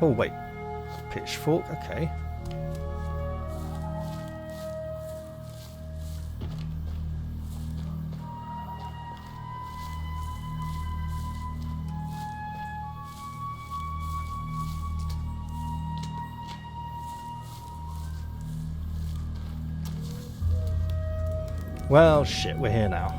Oh wait, pitchfork, okay. Well, shit, we're here now.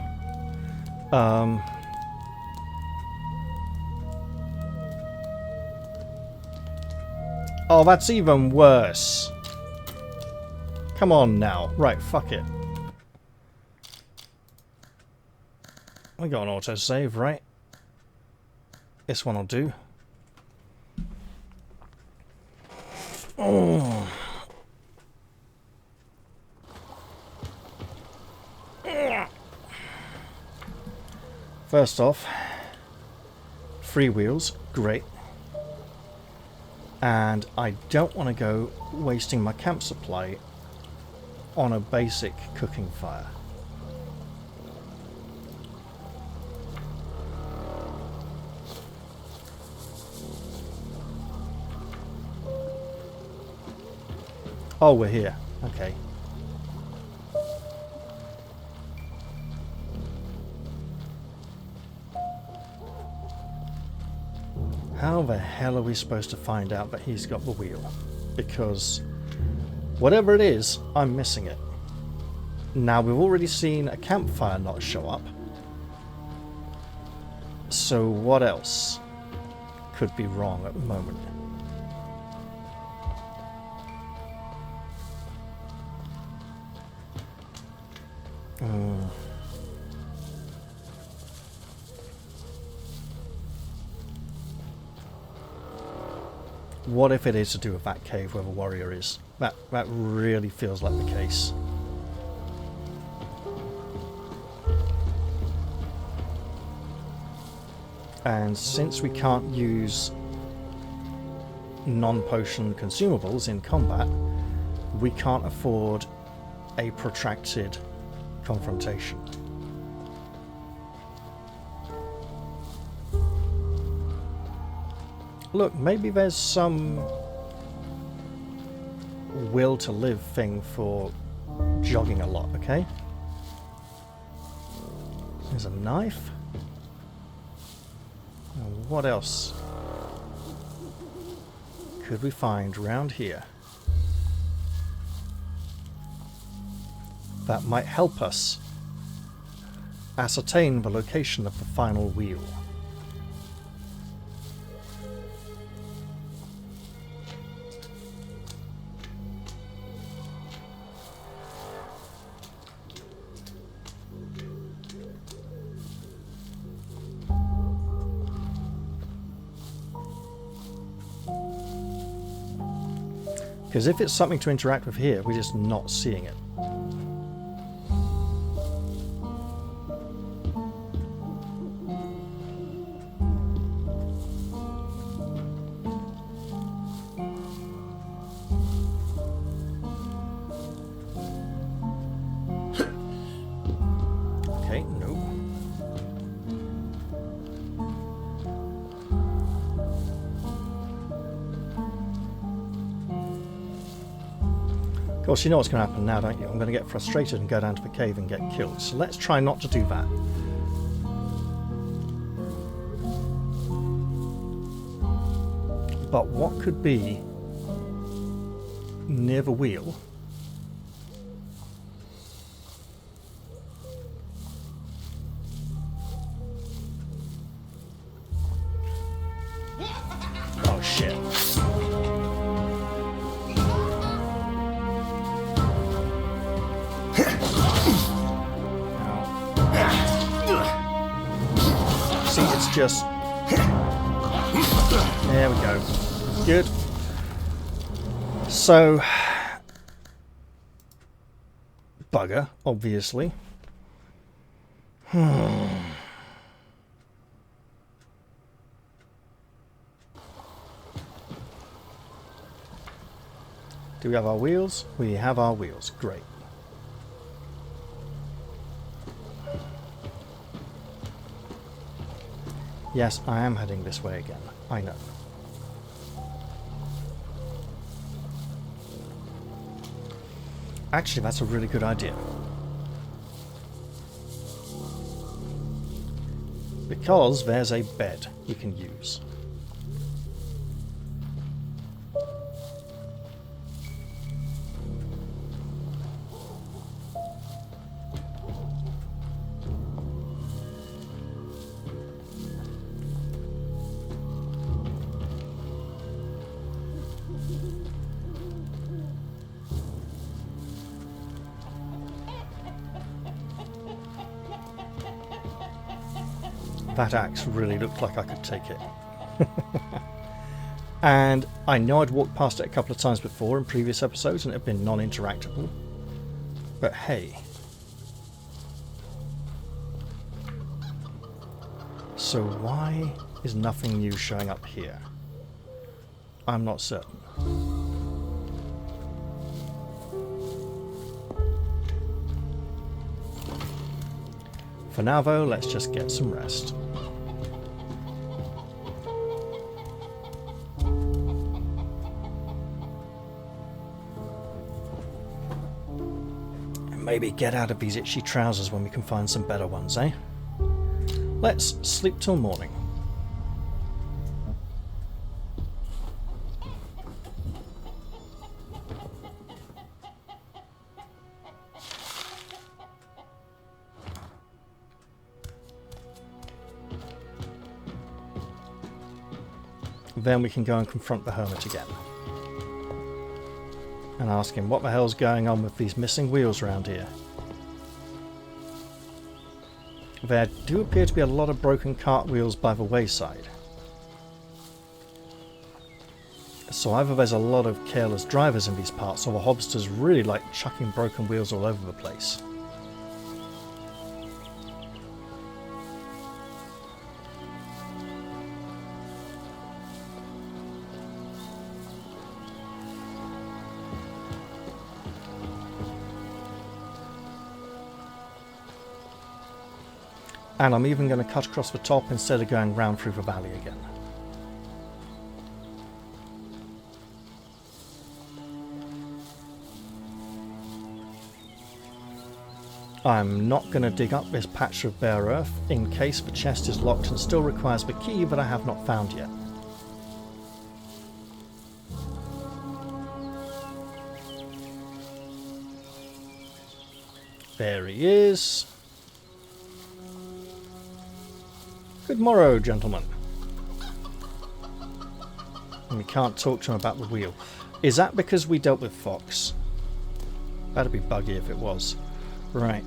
Oh, that's even worse. Come on now. Right, fuck it. We got an autosave, right? This one will do. Oh. First off, free wheels, great. And I don't want to go wasting my camp supply on a basic cooking fire. Oh, we're here. Okay. How the hell are we supposed to find out that he's got the wheel? Because whatever it is, I'm missing it. Now, we've already seen a campfire not show up. So what else could be wrong at the moment? What if it is to do with that cave where the warrior is? That really feels like the case. And since we can't use non-potion consumables in combat, we can't afford a protracted confrontation. Look, maybe there's some will to live thing for jogging a lot, okay? There's a knife. And what else could we find around here that might help us ascertain the location of the final wheel? Because if it's something to interact with here, we're just not seeing it. Okay, nope. Of course, you know what's going to happen now, don't you? I'm going to get frustrated and go down to the cave and get killed. So let's try not to do that. But what could be near the wheel? Oh shit. just... There we go. Good. So... Bugger, obviously. Do we have our wheels? We have our wheels. Great. Yes, I am heading this way again. I know. Actually, that's a really good idea. Because there's a bed you can use. That axe really looked like I could take it. And I know I'd walked past it a couple of times before in previous episodes and it had been non-interactable. But hey. So why is nothing new showing up here? I'm not certain. For now though, let's just get some rest. And maybe get out of these itchy trousers when we can find some better ones, eh? Let's sleep till morning. Then we can go and confront the hermit again. And ask him what the hell's going on with these missing wheels around here. There do appear to be a lot of broken cart wheels by the wayside. So either there's a lot of careless drivers in these parts, or the hobsters really like chucking broken wheels all over the place. And I'm even going to cut across the top instead of going round through the valley again. I'm not going to dig up this patch of bare earth in case the chest is locked and still requires the key that I have not found yet. There he is. Good morrow, gentlemen. And we can't talk to him about the wheel. Is that because we dealt with Fox? That'd be buggy if it was. Right.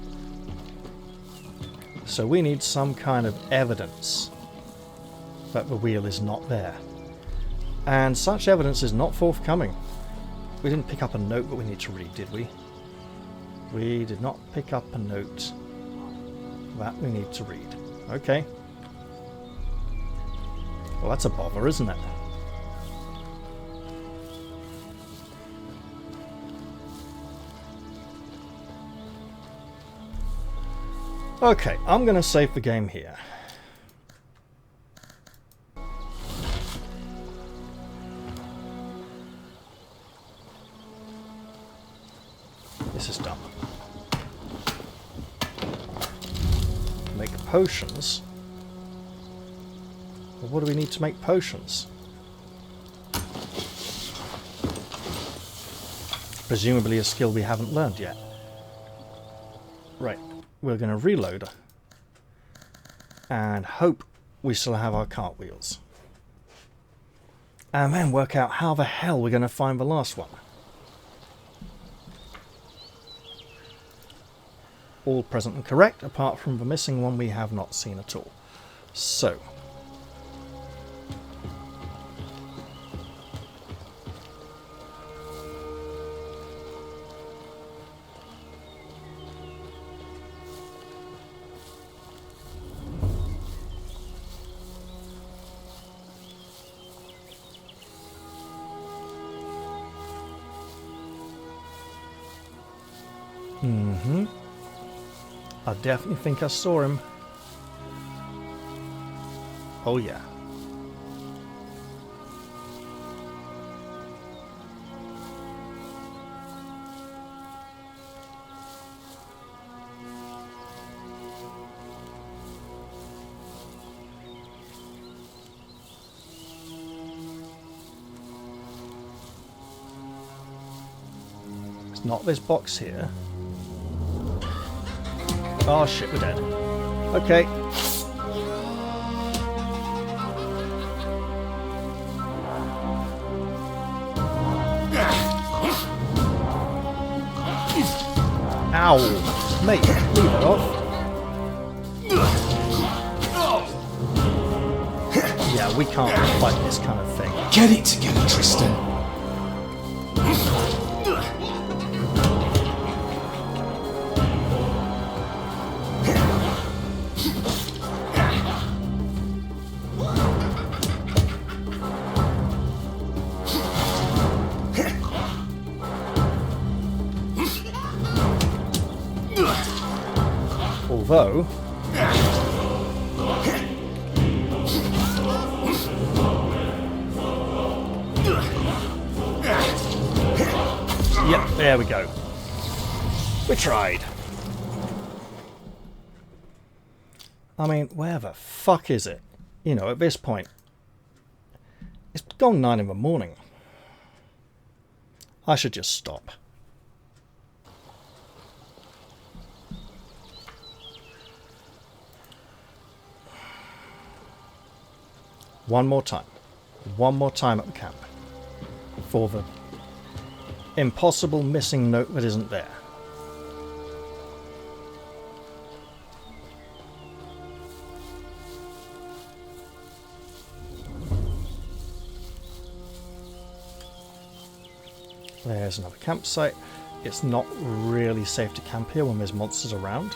So we need some kind of evidence that the wheel is not there. And such evidence is not forthcoming. We didn't pick up a note that we need to read, did we? We did not pick up a note that we need to read. Okay. Well, that's a bother, isn't it? Okay, I'm going to save the game here. This is done. Make potions. Well, what do we need to make potions? Presumably a skill we haven't learned yet. Right. We're going to reload and hope we still have our cartwheels. And then work out how the hell we're going to find the last one. All present and correct, apart from the missing one we have not seen at all. So, I definitely think I saw him. Oh yeah. It's not this box here. Oh shit, we're dead. Okay. Ow! Mate, leave it off. Yeah, we can't fight this kind of thing. Get it together, Tristan. Although... Yep, there we go. We tried. I mean, where the fuck is it? You know, at this point, it's gone 9 in the morning. I should just stop. One more time at the camp for the impossible missing note that isn't there. There's another campsite. It's not really safe to camp here when there's monsters around.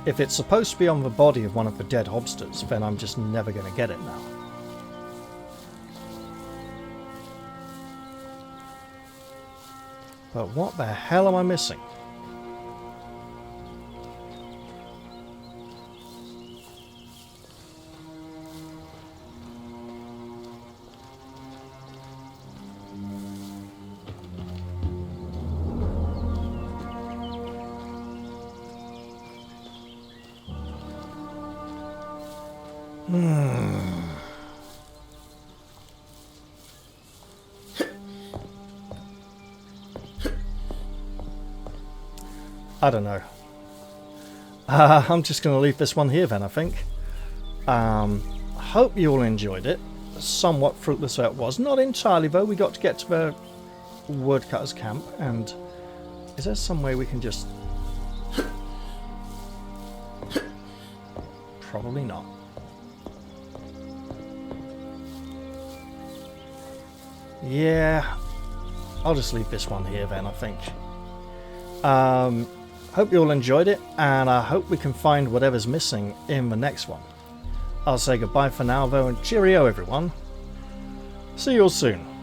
If it's supposed to be on the body of one of the dead hobsters, then I'm just never going to get it now. But what the hell am I missing? I don't know. I'm just going to leave this one here then, I think. Hope you all enjoyed it. Somewhat fruitless though it was. Not entirely though. We got to get to the woodcutter's camp, and is there some way we can just... Probably not. Yeah, I'll just leave this one here then, I think. Hope you all enjoyed it, and I hope we can find whatever's missing in the next one. I'll say goodbye for now though, and cheerio everyone. See you all soon.